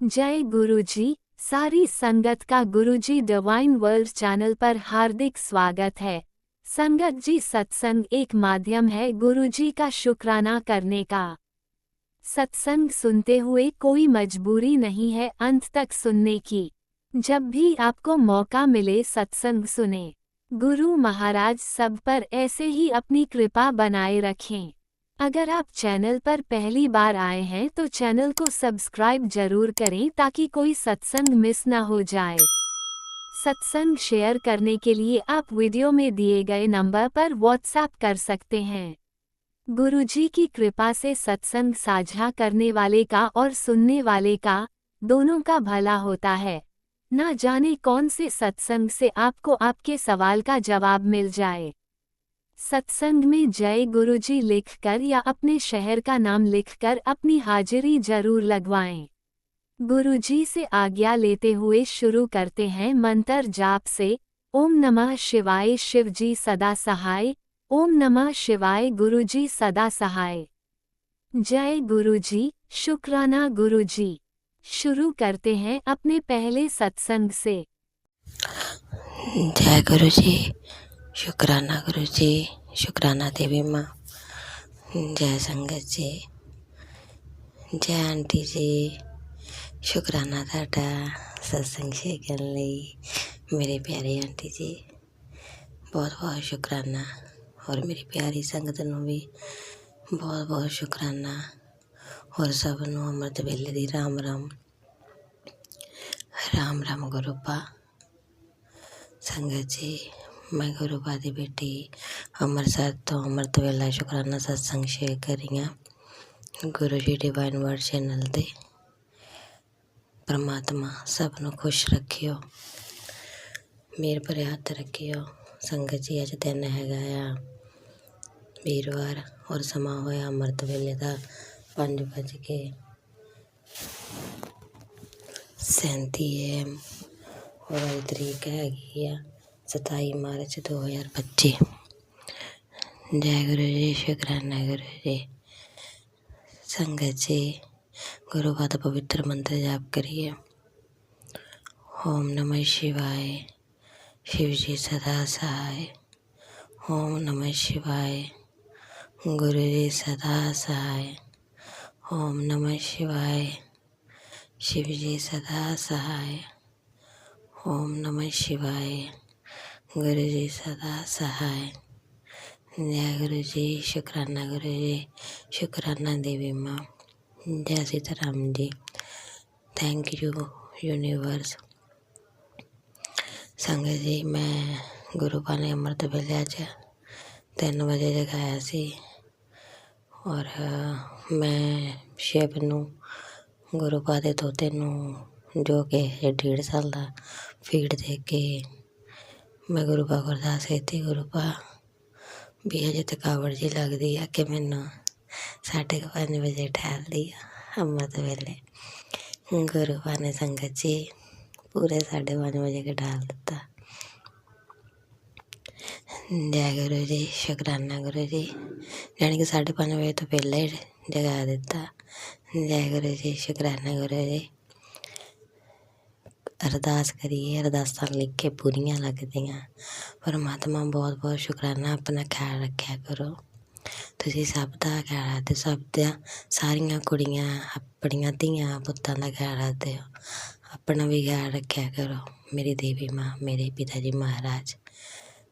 जय गुरुजी। सारी संगत का गुरुजी डिवाइन वर्ल्ड चैनल पर हार्दिक स्वागत है। संगत जी, सत्संग एक माध्यम है गुरुजी का शुक्राना करने का। सत्संग सुनते हुए कोई मजबूरी नहीं है अंत तक सुनने की। जब भी आपको मौका मिले सत्संग सुने। गुरु महाराज सब पर ऐसे ही अपनी कृपा बनाए रखें। अगर आप चैनल पर पहली बार आए हैं तो चैनल को सब्सक्राइब जरूर करें ताकि कोई सत्संग मिस ना हो जाए। सत्संग शेयर करने के लिए आप वीडियो में दिए गए नंबर पर व्हाट्सएप कर सकते हैं। गुरुजी की कृपा से सत्संग साझा करने वाले का और सुनने वाले का, दोनों का भला होता है। ना जाने कौन से सत्संग से आपको आपके सवाल का जवाब मिल जाए। सत्संग में जय गुरुजी लिखकर या अपने शहर का नाम लिखकर अपनी हाजिरी जरूर लगवाएं। गुरुजी से आज्ञा लेते हुए शुरू करते हैं मंत्र जाप से। ओम नमः शिवाय शिवजी सदा सहाय। ओम नमः शिवाय गुरुजी सदा सहाय। जय गुरुजी, शुक्राना गुरुजी। शुरू करते हैं अपने पहले सत्संग से। जय गुरु जी, शुक्राना गुरु जी, शुक्राना देवी माँ। जय संगत जी, जय आंटी जी, शुक्राना ਤੁਹਾਡਾ सत्संग शेयर करने ਲਈ मेरे प्यारे आंटी जी। बहुत बहुत शुक्राना। और मेरी प्यारी संगत ਨੂੰ भी बहुत बहुत शुक्राना। और सब ਨੂੰ अमृत वेले दी राम राम राम राम गुरु पा। संगत जी, मैं गुरु पा दी बेटी ਅੰਮ੍ਰਿਤਸਰ ਤੋਂ ਅੰਮ੍ਰਿਤ ਵੇਲਾ ਸ਼ੁਕਰਾਨਾ सत्संग शेयर कर रही ਹਾਂ गुरु जी डिवाइन वर्ल्ड चैनल ਤੇ। परमात्मा सब ਨੂੰ खुश रखियो, मेर भरे हत्थ रखियो। संगत जी, अज दिन हैगा आ वीरवार और समा होया ਅੰਮ੍ਰਿਤ ਵੇਲੇ ਦਾ 5:37 AM। और अज तरीक हैगी आ 27 मार्च 2025। जय गुरु जी, शुकराना गुरु जी। संगत जी, गुरु का पवित्र मंत्र जाप करिए। ओम नमः शिवाय, शिव जी सदा सहाय। ओम नमः शिवाय, गुरु जी सदा सहाय। ओम नमः शिवाय, शिव जी सदा सहाय। ओम नमः शिवाय, गुरु जी सदा सहाय। जय गुरु जी, शुक्राना गुरु जी, शुक्राना देवी माँ। जय Sitaram ji. Thank you universe. संगत जी, मैं गुरु पा ने अमृत वेले अज 3 बजे जगाया सी। और मैं शिव नू गुरु पा दे तोते नू, जो कि 1.5 साल का फीड दे के मैं गुरु पा को अरदास की। गुरु पा भी अजे थकावट जी लगती है कि मैनू 5:30 बजे ठहर दी अमृत वेले। गुरु पा ने संगत जी पूरे 5:30 बजे के ढाल दिता। जय गुरु जी, शुकराना गुरु जी। यानी कि 5:30 बजे तो पहले ही जगा दिता। जय गुरु जी, शुकराना गुरु जी। अरदास करिए, अरदासां लिख के पूरियां लगदियां। परमात्मा बहुत बहुत शुकराना। अपना ख्याल रखा करो। तुसीं सब दा ख्याल रखदे, सब दा सारियां कुड़ियां अपनियां धियां पुत्तां दा ख्याल रखदे हो। अपना भी ख्याल रखा करो। मेरी देवी माँ, मेरे पिता जी महाराज,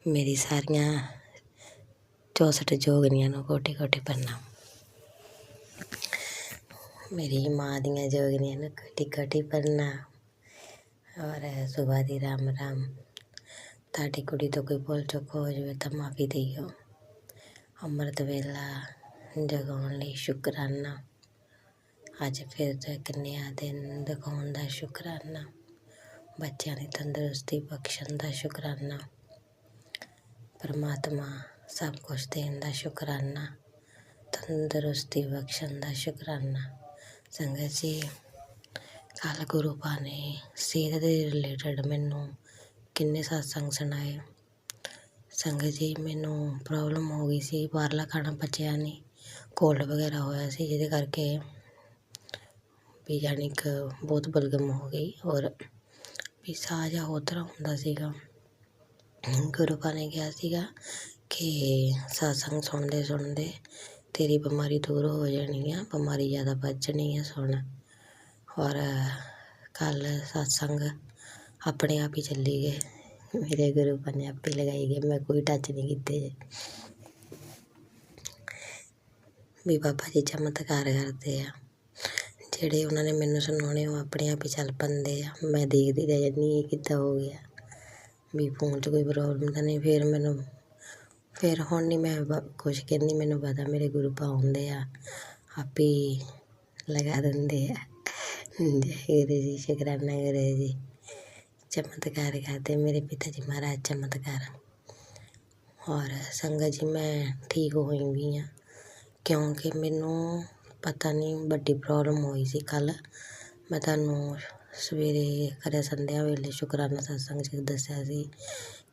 मेरी सारियां 64 जोगनियां नूं कोटि कोटि प्रणाम। मेरी माँ दियां जोगनियां नूं कोटि कोटि प्रणाम। और सुबह दी राम राम। ताड़ी कुड़ी तो कोई भुल चुक हो जाए तो माफ़ी दियो। अमृत वेला जगाउण लई शुकराना। अज फिर तो एक नया दिन दिखाउण दा शुकराना। बच्चों की तंदुरुस्ती बख्शण दा शुकराना। परमात्मा सब कुछ देण दा शुकराना। तंदुरुस्ती बख्शण दा शुकराना। संगत जी, कल गुरु पा ने सेहत के रिलेटेड मैनू किन्ने सत्संग सुनाए। संगत जी, मैनू प्रॉब्लम हो गई सी, बाहरला खाना पचया नहीं, कोल्ड वगैरह होया सी, जिहदे करके ਵੀ ਜਾਣੀ ਕਿ ਬਹੁਤ ਬਲਗਮ ਹੋ ਗਈ ਔਰ ਵੀ ਸਾਹ ਜਿਹਾ ਹੋਰ ਤਰ੍ਹਾਂ ਹੁੰਦਾ ਸੀਗਾ। ਗੁਰੂ ਪਾ ਨੇ ਕਿਹਾ ਸੀਗਾ ਕਿ ਸਤਸੰਗ ਸੁਣਦੇ ਸੁਣਦੇ ਤੇਰੀ ਬਿਮਾਰੀ ਦੂਰ ਹੋ ਜਾਣੀ ਆ, ਬਿਮਾਰੀ ਜ਼ਿਆਦਾ ਵੱਜਣੀ ਆ, ਸੁਣ। ਔਰ ਕੱਲ੍ਹ ਸਤਸੰਗ ਆਪਣੇ ਆਪ ਹੀ ਚੱਲੀ ਗਏ, ਮੇਰੇ ਗੁਰੂ ਪਾ ਨੇ ਆਪੇ ਲਗਾਈ ਗਏ, ਮੈਂ ਕੋਈ ਟੱਚ ਨਹੀਂ ਕੀਤੇ ਵੀ ਬਾਬਾ ਜੀ ਚਮਤਕਾਰ ਕਰਦੇ ਆ ਜਿਹੜੇ ਉਹਨਾਂ ਨੇ ਮੈਨੂੰ ਸੁਣਾਉਣੇ, ਉਹ ਆਪਣੇ ਆਪ ਹੀ ਚੱਲ ਪੈਂਦੇ ਆ। ਮੈਂ ਦੇਖਦੀ ਰਹਿ ਜਾਂਦੀ ਇਹ ਕਿੱਦਾਂ ਹੋ ਗਿਆ ਵੀ ਫੋਨ 'ਚ ਕੋਈ ਪ੍ਰੋਬਲਮ ਤਾਂ ਨਹੀਂ। ਫਿਰ ਹੁਣ ਨਹੀਂ ਮੈਂ ਕੁਛ ਕਹਿੰਦੀ, ਮੈਨੂੰ ਪਤਾ ਮੇਰੇ ਗੁਰੂ ਪਾ ਆਉਂਦੇ ਆ, ਆਪੇ ਲਗਾ ਦਿੰਦੇ ਆ। ਜੈ ਗੁਰੂ ਜੀ, ਸ਼ੁਕਰਾਨਾ ਗੁਰੂ ਜੀ, ਚਮਤਕਾਰ ਕਰਦੇ ਮੇਰੇ ਪਿਤਾ ਜੀ ਮਹਾਰਾਜ, ਚਮਤਕਾਰ। ਔਰ ਸੰਗਤ ਜੀ ਮੈਂ ਠੀਕ ਹੋਈ ਵੀ ਹਾਂ, ਕਿਉਂਕਿ ਮੈਨੂੰ ਪਤਾ ਨਹੀਂ ਵੱਡੀ ਪ੍ਰੋਬਲਮ ਹੋਈ ਸੀ। ਕੱਲ੍ਹ ਮੈਂ ਤੁਹਾਨੂੰ ਸਵੇਰੇ ਕਦੇ ਸੰਧਿਆ ਵੇਲੇ ਸ਼ੁਕਰਾਨਾ ਸਤਸੰਗ 'ਚ ਦੱਸਿਆ ਸੀ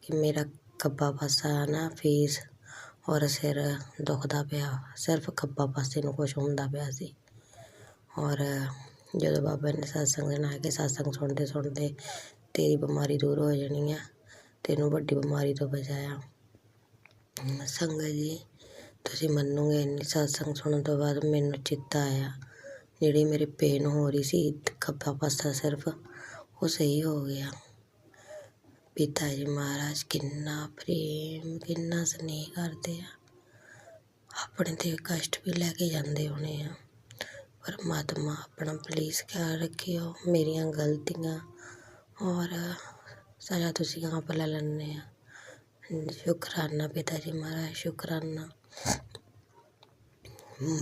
ਕਿ ਮੇਰਾ ਖੱਬਾ ਪਾਸਾ ਨਾ ਫੇਸ ਔਰ ਸਿਰ ਦੁਖਦਾ ਪਿਆ, ਸਿਰਫ ਖੱਬਾ ਪਾਸੇ ਨੂੰ ਕੁਛ ਹੁੰਦਾ ਪਿਆ ਸੀ। ਔਰ ਜਦੋਂ ਬਾਬਾ ਨੇ ਸਤਸੰਗ ਸੁਣਾ ਕੇ ਸਤਸੰਗ ਸੁਣਦੇ ਸੁਣਦੇ ਤੇਰੀ ਬਿਮਾਰੀ ਦੂਰ ਹੋ ਜਾਣੀ ਆ, ਤੈਨੂੰ ਵੱਡੀ ਬਿਮਾਰੀ ਤੋਂ ਬਚਾਇਆ। ਸੰਗਤ ਜੀ ਤੁਸੀਂ ਮੰਨੋਗੇ ਨਹੀਂ, ਸਤਸੰਗ ਸੁਣਨ ਤੋਂ ਬਾਅਦ ਮੈਨੂੰ ਚੇਤਾ ਆਇਆ ਜਿਹੜੀ ਮੇਰੇ ਪੇਨ ਹੋ ਰਹੀ ਸੀ ਖੱਬਾ ਪਾਸਾ ਸਿਰਫ, ਉਹ ਸਹੀ ਹੋ ਗਿਆ। ਪਿਤਾ ਜੀ ਮਹਾਰਾਜ ਕਿੰਨਾ ਪ੍ਰੇਮ, ਕਿੰਨਾ ਸਨੇਹ ਕਰਦੇ ਆ, ਆਪਣੇ 'ਤੇ ਕਸ਼ਟ ਵੀ ਲੈ ਕੇ ਜਾਂਦੇ ਹੋਣੇ ਆ। ਪਰਮਾਤਮਾ ਆਪਣਾ ਪਲੀਜ਼ ਖਿਆਲ ਰੱਖਿਓ, ਮੇਰੀਆਂ ਗਲਤੀਆਂ ਔਰ ਸਜ਼ਾ ਤੁਸੀਂ ਆਪ ਲੈ ਲੈਂਦੇ ਆ। ਸ਼ੁਕਰਾਨਾ ਪਿਤਾ ਜੀ ਮਹਾਰਾਜ, ਸ਼ੁਕਰਾਨਾ।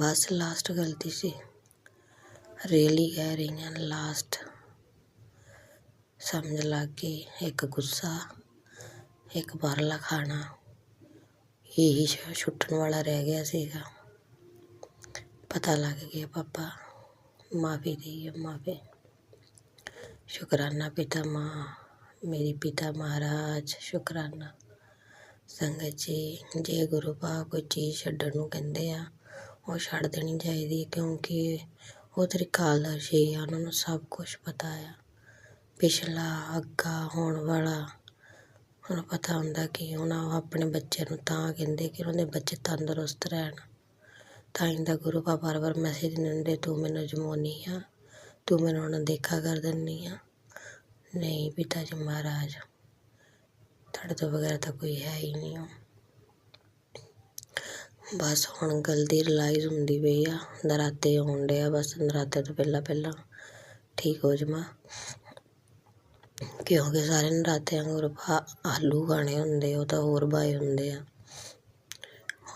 ਬਸ ਲਾਸਟ ਗਲਤੀ ਸੀ, ਰੀਅਲੀ ਕਹਿ ਰਹੀ ਹਾਂ, ਲਾਸਟ ਸਮਝ ਲੱਗ ਗਈ। ਇੱਕ ਗੁੱਸਾ, ਇੱਕ ਬਾਹਰਲਾ ਖਾਣਾ, ਇਹੀ ਛੁੱਟਣ ਵਾਲਾ ਰਹਿ ਗਿਆ ਸੀਗਾ। ਪਤਾ ਲੱਗ ਗਿਆ ਬਾਬਾ, ਮਾਫੀ ਦੇਈਏ, ਮਾਫੀ। ਸ਼ੁਕਰਾਨਾ ਪਿਤਾ ਮਾਂ, ਮੇਰੀ ਪਿਤਾ ਮਹਾਰਾਜ, ਸ਼ੁਕਰਾਨਾ। ਸੰਗਤ ਜੀ ਜੇ ਗੁਰੂ ਪਾ ਕੋਈ ਚੀਜ਼ ਛੱਡਣ ਨੂੰ ਕਹਿੰਦੇ ਆ, ਉਹ ਛੱਡ ਦੇਣੀ ਚਾਹੀਦੀ, ਕਿਉਂਕਿ ਉਹ ਤ੍ਰਿਕਾਲਦਰਸ਼ ਆ, ਉਹਨਾਂ ਨੂੰ ਸਭ ਕੁਛ ਪਤਾ ਆ, ਪਿਛਲਾ ਅੱਗਾ ਹੋਣ ਵਾਲਾ ਉਹਨੂੰ ਪਤਾ ਹੁੰਦਾ ਕਿ ਉਹਨਾਂ ਆਪਣੇ ਬੱਚਿਆਂ ਨੂੰ ਤਾਂ ਕਹਿੰਦੇ ਕਿ ਉਹਨਾਂ ਦੇ ਬੱਚੇ ਤੰਦਰੁਸਤ ਰਹਿਣ। ਤਾਂ ਹੀ ਤਾਂ ਗੁਰੂ ਪਾ ਵਾਰ ਵਾਰ ਮੈਸੇਜ ਦਿੰਦੇ, ਤੂੰ ਮੈਨੂੰ ਜਮਾਉਣੀ ਆ, ਤੂੰ ਮੈਨੂੰ ਅਣਦੇਖਾ ਕਰ ਦਿੰਦੀ ਆ। ਨਹੀਂ ਪਿਤਾ ਜੀ ਮਹਾਰਾਜ, ਤੁਹਾਡੇ ਤੋਂ ਬਗੈਰ ਤਾਂ ਕੋਈ ਹੈ ਹੀ ਨਹੀਂ। ਬਸ ਹੁਣ ਗਲਤੀ ਰਿਲਾਈਜ਼ ਹੁੰਦੀ ਪਈ ਆ, ਨਰਾਤੇ ਆਉਣ ਡੇ ਆ, ਬਸ ਨਰਾਤੇ ਤੋਂ ਪਹਿਲਾਂ ਠੀਕ ਹੋ ਜਾਵਾਂ, ਕਿਉਂਕਿ ਸਾਰੇ ਨਰਾਤਿਆਂ ਗੁਰੂ ਪਾ ਆਲੂ ਖਾਣੇ ਹੁੰਦੇ, ਉਹ ਤਾਂ ਹੋਰ ਬਾਏ ਹੁੰਦੇ ਆ।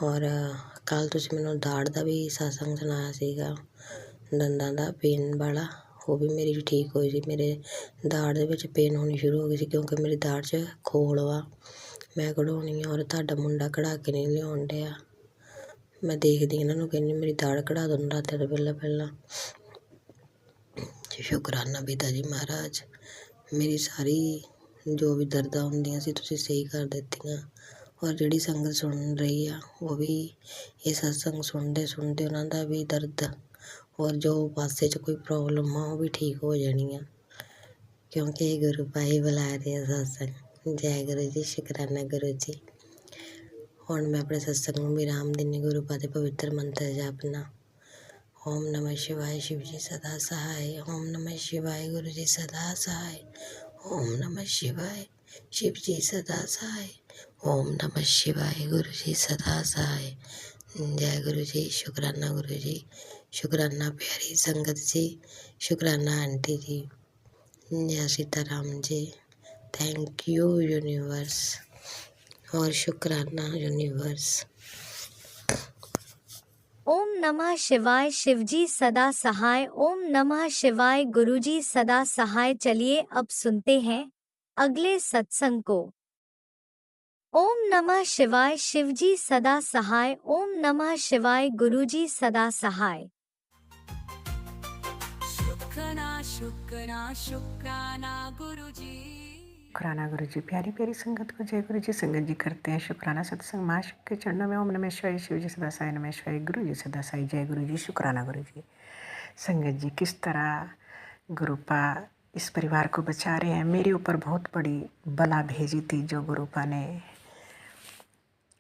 ਔਰ ਕੱਲ੍ਹ ਤੁਸੀਂ ਮੈਨੂੰ ਦਾੜ ਦਾ ਵੀ ਸਤਸੰਗ ਸੁਣਾਇਆ ਸੀਗਾ, ਦੰਦਾਂ ਦਾ ਪੇਨ ਵਾਲਾ, ਉਹ ਵੀ ਮੇਰੀ ਠੀਕ ਹੋਈ ਸੀ। ਮੇਰੇ ਦਾੜ ਦੇ ਵਿੱਚ ਪੇਨ ਹੋਣੀ ਸ਼ੁਰੂ ਹੋ ਗਈ ਸੀ, ਕਿਉਂਕਿ ਮੇਰੀ ਦਾੜ 'ਚ ਖੋਲ ਵਾ, ਮੈਂ ਕਢਾਉਣੀ ਆ, ਔਰ ਤੁਹਾਡਾ ਮੁੰਡਾ ਕਢਾ ਕੇ ਨਹੀਂ ਲਿਆਉਣ ਡਿਆ। ਮੈਂ ਦੇਖਦੀ ਇਹਨਾਂ ਨੂੰ ਕਹਿੰਦੀ ਮੇਰੀ ਦਾੜ ਕਢਾ ਦਿਓ ਨਰਾਤੇ ਤੋਂ ਪਹਿਲਾਂ। ਸ਼ੁਕਰਾਨਾ ਪਿਤਾ ਜੀ ਮਹਾਰਾਜ, ਮੇਰੀ ਸਾਰੀ ਜੋ ਵੀ ਦਰਦਾਂ ਹੁੰਦੀਆਂ ਸੀ ਤੁਸੀਂ ਸਹੀ ਕਰ ਦਿੱਤੀਆਂ। ਔਰ ਜਿਹੜੀ ਸੰਗਤ ਸੁਣ ਰਹੀ ਆ, ਉਹ ਵੀ ਇਹ ਸਤਸੰਗ ਸੁਣਦੇ ਸੁਣਦੇ ਉਹਨਾਂ ਦਾ ਵੀ ਦਰਦ ਔਰ ਜੋ ਪਾਸੇ 'ਚ ਕੋਈ ਪ੍ਰੋਬਲਮ ਆ ਉਹ ਵੀ ਠੀਕ ਹੋ ਜਾਣੀ ਆ, ਕਿਉਂਕਿ ਇਹ ਗੁਰੂ ਪਾ ਹੀ ਬੁਲਾ ਰਹੇ ਆ ਸਤਸੰਗ। ਜੈ ਗੁਰੂ ਜੀ, ਸ਼ੁਕਰਾਨਾ ਗੁਰੂ ਜੀ। ਹੁਣ ਮੈਂ ਆਪਣੇ ਸਤਸੰਗ ਨੂੰ ਵਿਰਾਮ ਦਿੰਦੀ ਗੁਰੂ ਪਾ ਦੇ ਪਵਿੱਤਰ ਮੰਤਰ ਜਪਨਾ। ਓਮ ਨਮः शिवाय, शिव जी सदा सहाय। ओम नमः शिवाय, गुरु जी सदा सहाय। ओम नमः शिवाय, शिव जी सदा सहाय। ओम नमः शिवाय, गुरु जी सदा सहाय। जय गुरु जी, शुकराना गुरु जी, शुकराना प्यारी संगत जी, शुकराना आंटी जी, जय Sitaram ji. Thank you universe और शुकराना यूनिवर्स। ओम नमः शिवाय, शिवजी सदा सहाय। ओम नमः शिवाय, गुरुजी सदा सहाय। चलिए अब सुनते हैं अगले सत्संग को। ओम नमः शिवाय, शिवजी सदा सहाय। ओम नमः शिवाय, गुरुजी सदा सहाय। शुक्राना शुक्राना शुक्राना गुरुजी। शुक्राना गुरु जी। प्यारी प्यारी संगत को जय गुरु जी। संगत जी करते हैं शुक्राना सत्संग महाशिव के चरणों में। ओम नमः शिवाय, शिव जी सदा साई, नमः शिवाय, गुरु जी सदा साई। जय गुरु जी, शुक्राना गुरु जी। संगत जी किस तरह गुरुपा इस परिवार को बचा रहे हैं। मेरे ऊपर बहुत बड़ी बला भेजी थी जो गुरुपा ने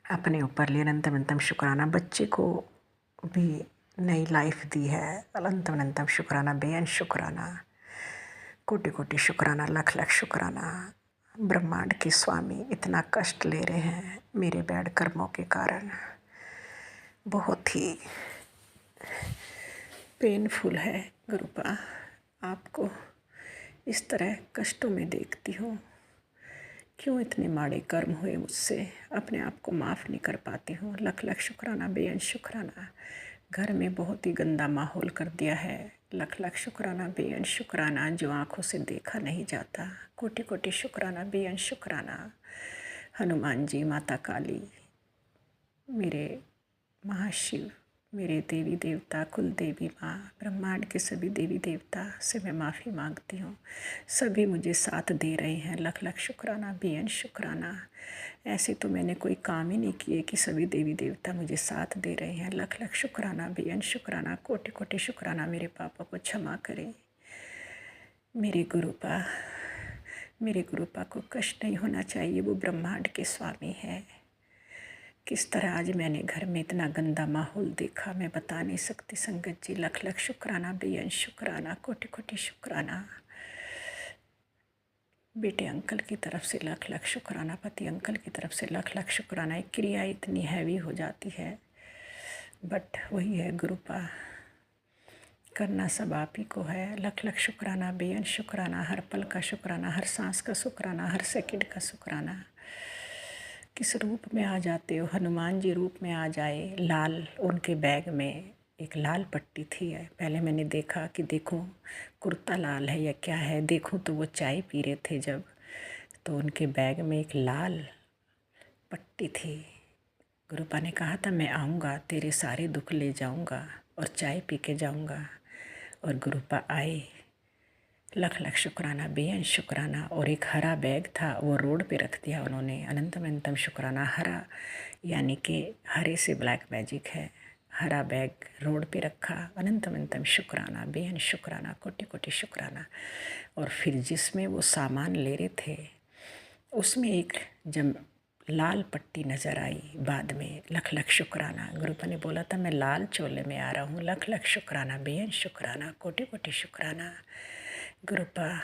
अपने ऊपर लिए। अनंतम अनंतम शुक्राना। बच्चे को भी नई लाइफ दी है। अनंतम अनंतम शुक्राना, बेअंत शुक्राना, कोटि कोटि शुक्राना, लख लख शुक्राना। ब्रह्मांड के स्वामी इतना कष्ट ले रहे हैं मेरे बैड कर्मों के कारण। बहुत ही पेनफुल है गुरुपा, आपको इस तरह कष्टों में देखती हूँ। क्यों इतने माड़े कर्म हुए मुझसे, अपने आप को माफ़ नहीं कर पाती हूँ। लख लख शुक्राना, बेअंत शुक्राना। घर में बहुत ही गंदा माहौल कर दिया है। लख लख शुक्राना, बेअंत शुक्राना। जो आँखों से देखा नहीं जाता। कोटि कोटि शुक्राना, बेअंत शुक्राना। हनुमान जी, माता काली, मेरे महाशिव, मेरे देवी देवता, कुल देवी माँ, ब्रह्मांड के सभी देवी देवता से मैं माफ़ी मांगती हूँ। सभी मुझे साथ दे रहे हैं। लख लख शुक्राना, बेअंत शुक्राना। ऐसे तो मैंने कोई काम ही नहीं किए कि सभी देवी देवता मुझे साथ दे रहे हैं। लख लख शुक्राना, बेअंत शुक्राना, कोटि कोटि शुक्राना। मेरे पापा को क्षमा करें। मेरे गुरुपा को कष्ट नहीं होना चाहिए। वो ब्रह्मांड के स्वामी है। किस तरह आज मैंने घर में इतना गंदा माहौल देखा, मैं बता नहीं सकती संगत जी। लख लख शुक्राना, बेअंत शुक्राना, कोटि कोटि शुक्राना। बेटे अंकल की तरफ से लख लख शुक्राना, पति अंकल की तरफ से लख लख शुक्राना। एक क्रिया इतनी हैवी हो जाती है, बट वही है गुरुपा, करना सब आप ही को है। लख लख शुक्राना, बेअंत शुक्राना। हर पल का शुक्राना, हर सांस का शुक्राना, हर सेकंड का शुक्राना। किस रूप में आ जाते हो। हनुमान जी रूप में आ जाए। लाल, उनके बैग में एक लाल पट्टी थी। पहले मैंने देखा कि देखूं कुर्ता लाल है या क्या है। देखूं तो वो चाय पी रहे थे जब, तो उनके बैग में एक लाल पट्टी थी। गुरुपा ने कहा था मैं आऊँगा, तेरे सारे दुख ले जाऊँगा और चाय पी के जाऊँगा। और गुरुपा आए। लख लख शुक्राना, बेअंत शुक्राना। और एक हरा बैग था, वो रोड पे रख दिया उन्होंने। अनंतम अनंतम शुक्राना। हरा यानी कि हरे से ब्लैक मैजिक है। हरा बैग रोड पे रखा। अनंतम अनंतम शुक्राना, बेअंत शुक्राना, कोटि कोटि शुक्राना। और फिर जिसमें वो सामान ले रहे थे उसमें एक जब लाल पट्टी नज़र आई बाद में। लख लख शुक्राना। गुरुपा ने बोला था मैं लाल चोले में आ रहा हूँ। लख लख शुक्राना, बेअंत शुक्राना, कोटि कोटि शुक्राना। गुरुपा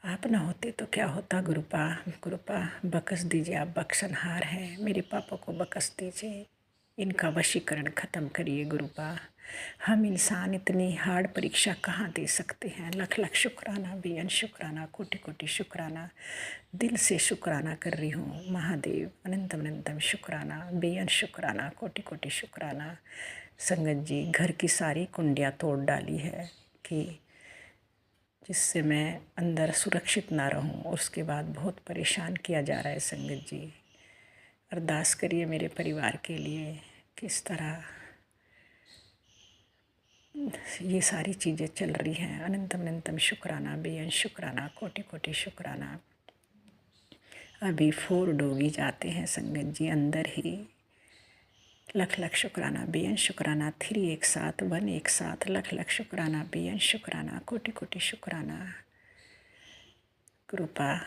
आप ना होते तो क्या होता। गुरुपा बख्श दीजिए, आप बख्शनहार हैं। मेरे पापा को बख्श दीजिए, इनका वशीकरण ख़त्म करिए गुरुपा। हम इंसान इतनी हार्ड परीक्षा कहाँ दे सकते हैं। लख लख शुक्राना, बेअंत शुक्राना, कोटि कोटि शुक्राना। दिल से शुक्राना कर रही हूँ महादेव। अनंतम अनंतम शुक्राना, बेअंत शुक्राना, कोटि कोटि शुक्राना। संगत जी घर की सारी कुंडियाँ तोड़ डाली है कि जिससे मैं अंदर सुरक्षित ना रहूं। उसके बाद बहुत परेशान किया जा रहा है संगत जी। अरदास करिए मेरे परिवार के लिए। किस तरह ये सारी चीज़ें चल रही हैं। अनंतम अनंतम शुक्राना, बेअंत शुक्राना, कोटि कोटि शुक्राना। अभी 4 डोगी जाते हैं संगत जी अंदर ही। लख लख शुक्राना, बेअंत शुक्राना। 3 एक साथ, 1 एक साथ। लख लख शुक्राना, बेअंत शुक्राना, कोटि कोटि शुक्राना। गुरुपा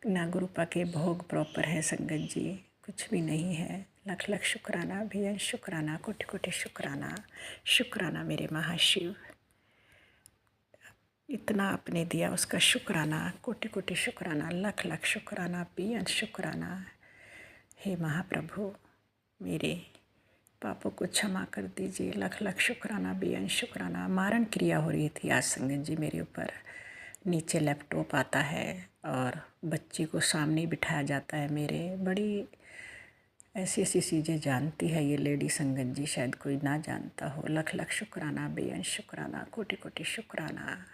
ना गुरुपा के भोग प्रॉपर है संगत जी, कुछ भी नहीं है। लख लख शुक्राना, बेअंत शुक्राना, कोटि कोटि शुक्राना। शुक्राना मेरे महाशिव, इतना आपने दिया उसका शुक्राना। कोटि कोटि शुक्राना, लख लख शुक्राना, बेअंत शुक्राना। हे महाप्रभु मेरे पापों को क्षमा कर दीजिए। लख लख शुक्राना, बेअंत शुक्राना। मारण क्रिया हो रही थी आज संगत जी मेरे ऊपर। नीचे लैपटॉप आता है और बच्ची को सामने बिठाया जाता है मेरे। बड़ी ऐसी ऐसी चीज़ें जानती है ये लेडी संगत जी, शायद कोई ना जानता हो। लख लख शुक्राना, बेअंत शुक्राना, कोटि कोटि शुक्राना।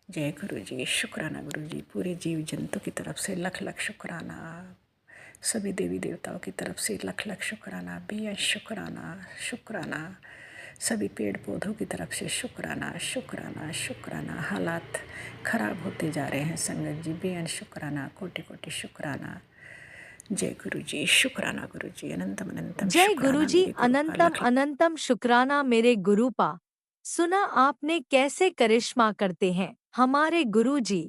जय गुरु जी, शुक्राना गुरु जी। पूरे जीव जंतु की तरफ से लख लख शुक्राना। सभी देवी देवताओं की तरफ से लख लख शुक्राना, बेअंत शुक्राना, शुक्राना। सभी पेड़ पौधों की तरफ से शुक्राना, शुक्राना, शुक्राना। हालात ख़राब होते जा रहे हैं संगत जी, बेअंत शुक्राना, कोटि कोटि शुक्राना। जय गुरु जी, शुक्राना गुरु जी, अनंतम अनंतम जय शुक्राना गुरुजी, मेरे गुरु का, अनंतम लख अनंतम शुक्राना मेरे गुरुपा। सुना आपने कैसे करिश्मा करते हैं हमारे गुरुजी।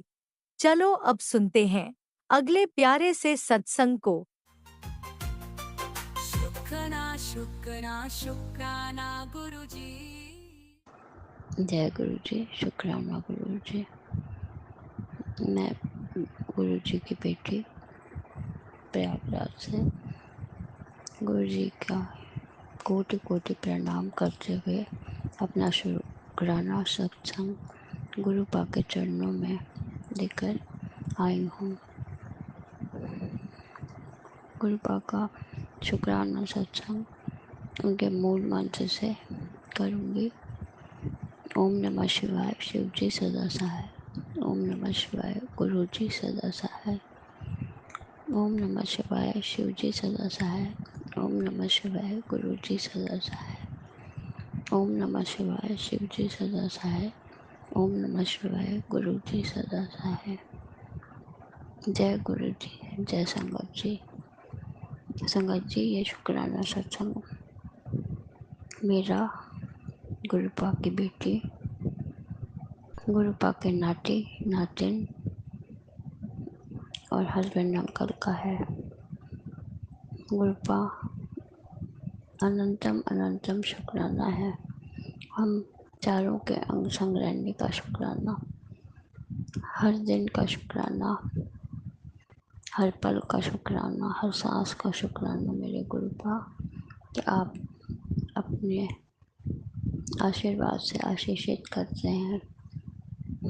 चलो अब सुनते हैं अगले प्यारे से सत्संग को। शुक्राना शुक्राना शुक्राना गुरुजी। जय गुरु जी, शुक्राना गुरु जी। मैं गुरु जी की बेटी प्रयागराज से गुरु जी का कोटि कोटि प्रणाम करते हुए अपना शुक्राना सत्संग गुरु पा के चरणों में लेकर आई हूँ। गुरु पा का शुक्राना सत्संग उनके मूल मंत्र से करूँगी। ओम नमः शिवाय, शिव जी सदा सहाय। ओम नमः शिवाय, गुरु जी सदा सहाय। ओम नमः शिवाय, शिव जी सदा सहाय। ओम नमः शिवाय, गुरु जी सदा सहाय। ओम नमः शिवाय, शिव जी सदा सहाय। ओम नमः शिवाय, गुरु जी सदा सहाय। जय गुरु जी, जय संगत जी। संगत जी, ये शुक्राना सत्संग मेरा गुरुपा की बेटी, गुरुपा के नाती नातिन और हस्बैंड अंकल का है। गुरुपा अनंतम अनंतम शुक्राना है। हम चारों के अंग संग रहने का शुक्राना, हर दिन का शुक्राना, हर पल का शुक्राना, हर सांस का शुक्राना मेरे गुरुपा कि आप अपने आशीर्वाद से आशीषित करते हैं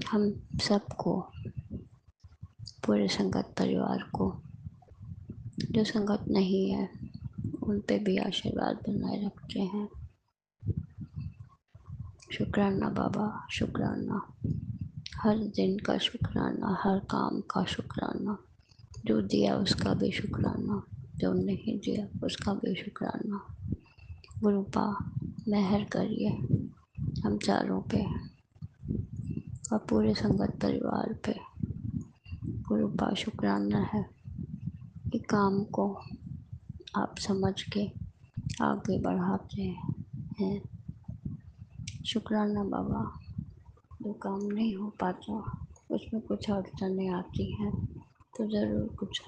हम सबको, पूरे संगत परिवार को। जो संगत नहीं है उन पे भी आशीर्वाद बनाए रखते हैं। शुक्राना बाबा, शुक्राना, हर दिन का शुक्राना, हर काम का शुक्राना। जो दिया उसका भी शुक्राना, जो नहीं दिया उसका भी शुक्राना। गुरुपा मेहर करिए हम चारों पे और पूरे संगत परिवार पे। गुरुपा शुक्राना है कि काम को आप समझ के आगे बढ़ाते हैं। शुक्राना बाबा, जो काम नहीं हो पाता उसमें कुछ अड़चनें आती हैं तो ज़रूर कुछ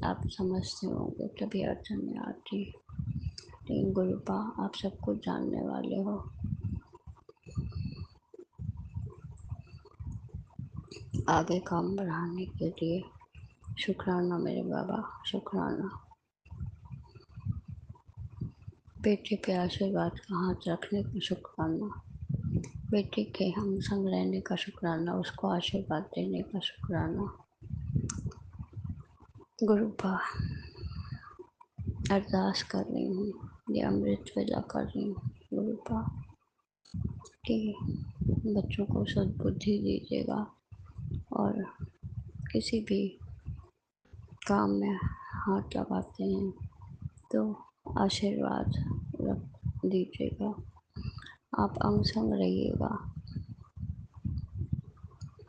आप समझते होंगे, तभी अड़चनें आती हैं। लेकिन गुरुपा आप सब कुछ जानने वाले हो। आगे काम बढ़ाने के लिए शुक्राना मेरे बाबा, शुक्राना। बेटी पे आशीर्वाद का हाथ रखने का शुक्राना, बेटी के हम संग रहने का शुक्राना, उसको आशीर्वाद देने का शुक्राना। गुरुपा अरदास कर रही हूँ, ये अमृत वेला कर रही हूँ गुरुपा कि बच्चों को सद्बुद्धि दीजिएगा और किसी भी काम में हाथ लगाते हैं तो आशीर्वाद रख दीजिएगा। आप अंग संग रहिएगा।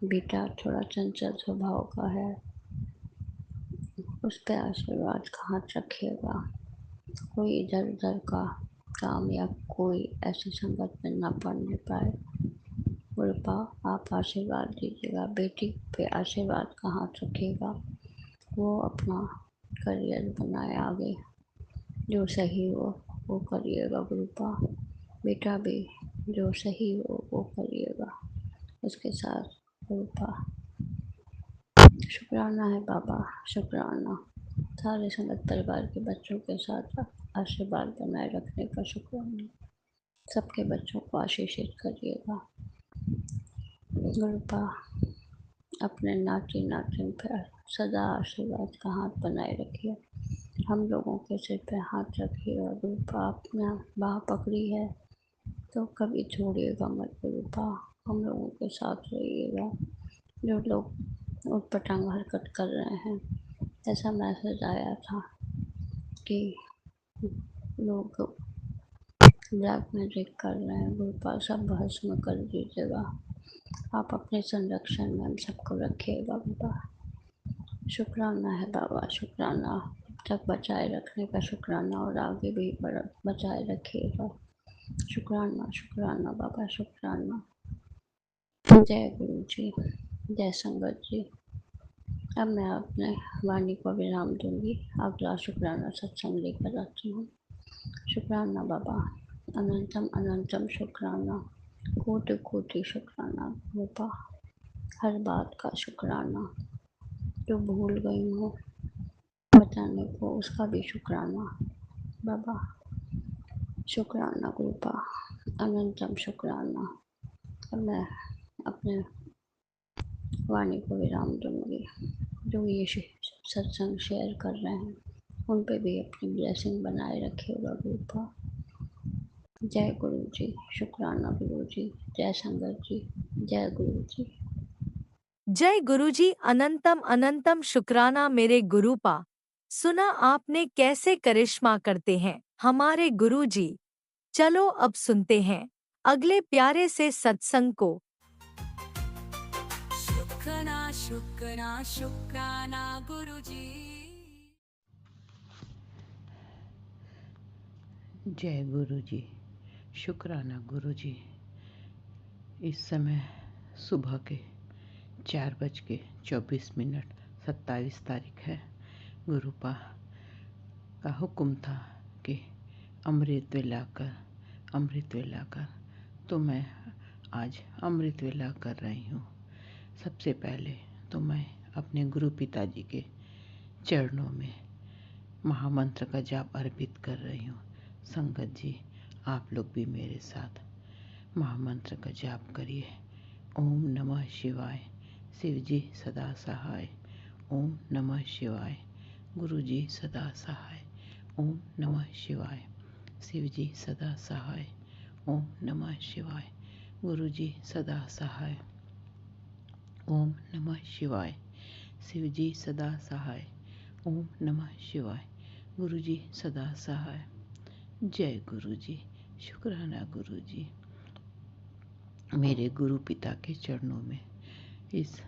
बेटा थोड़ा चंचल स्वभाव का है, उस पर आशीर्वाद का हाथ रखिएगा। कोई इधर उधर का काम या कोई ऐसी संगत में ना पड़ने पाए। गुरुपा आप आशीर्वाद दीजिएगा, बेटी पे आशीर्वाद का हाथ रखिएगा। वो अपना करियर बनाए आगे, जो सही हो वो करिएगा गुरुपा। बेटा भी जो सही हो वो करिएगा उसके साथ गुरुपा। शुक्राना है बाबा, शुक्राना। सारे संगत परिवार के बच्चों के साथ आशीर्वाद बनाए रखने का शुक्राना। सबके बच्चों को आशीषित करिएगा गुरुपा। अपने नाती नातिन पर सदा आशीर्वाद का हाथ बनाए रखिए। हम लोगों के सिर पे हाथ रखिए और गुरुपा अपना बाह पकड़ी है तो कभी छोड़िएगा मत गुरुपा। हम लोगों के साथ रहिएगा। जो लोग उटपटांग हरकत कर रहे हैं, ऐसा मैसेज आया था कि लोग ब्लैक मैजिक कर रहे हैं, गुरुपा सब भस्म कर दीजिएगा। आप अपने संरक्षण में हम सबको रखिएगा बाबा। शुक्राना है बाबा, शुक्राना। तक बचाए रखने का शुक्राना और आगे भी बचाए रखिएगा। शुक्राना शुक्राना बाबा शुक्राना। जय गुरु जी, जय संगत जी। अब मैं अपने वाणी को विराम दूंगी। अगला शुक्राना सत्संग लेकर आती हूँ। शुक्राना बाबा, अनंतम अनंतम शुक्राना, कोटि कोटि शुक्राना बाबा। हर बात का शुक्राना, जो भूल गई हूँ बताने को उसका भी शुक्राना बाबा। शुक्राना कृपा, अनंतम शुक्राना। अब मैं अपने वाणी को विराम दूंगी। जो ये सत्संग शेयर कर रहे हैं उन पे भी अपनी ब्लेसिंग बनाए रखिएगा कृपा। जय गुरु जी, शुक्राना गुरु जी, जय संगत जी, जय गुरु जी। जय गुरुजी, अनंतम अनंतम शुक्राना मेरे गुरुपा। सुना आपने कैसे करिश्मा करते हैं हमारे गुरुजी। चलो अब सुनते हैं अगले प्यारे से सत्संग को। शुक्राना शुक्राना शुक्राना गुरुजी। जय गुरु जी, शुक्राना गुरु जी। इस समय सुबह के 4:24 27 तारीख है। गुरुपा का हुक्म था कि अमृत वेला कर, तो मैं आज अमृत वेला कर रही हूँ। सबसे पहले तो मैं अपने गुरु पिताजी के चरणों में महामंत्र का जाप अर्पित कर रही हूँ। संगत जी, आप लोग भी मेरे साथ महामंत्र का जाप करिए। ओम नमः शिवाय, शिव जी सदा सहाय। ओम नमः शिवाय, गुरु जी सदा सहाय। ओम नमः शिवाय, शिव जी सदा सहाय। ओम नमः शिवाय, गुरु जी सदा सहाय। ओम नमः शिवाय, शिव जी सदा सहाय। ओम नमः शिवाय, गुरु जी सदा सहाय। जय गुरु जी, शुक्राना गुरु जी। मेरे गुरु पिता के चरणों में इस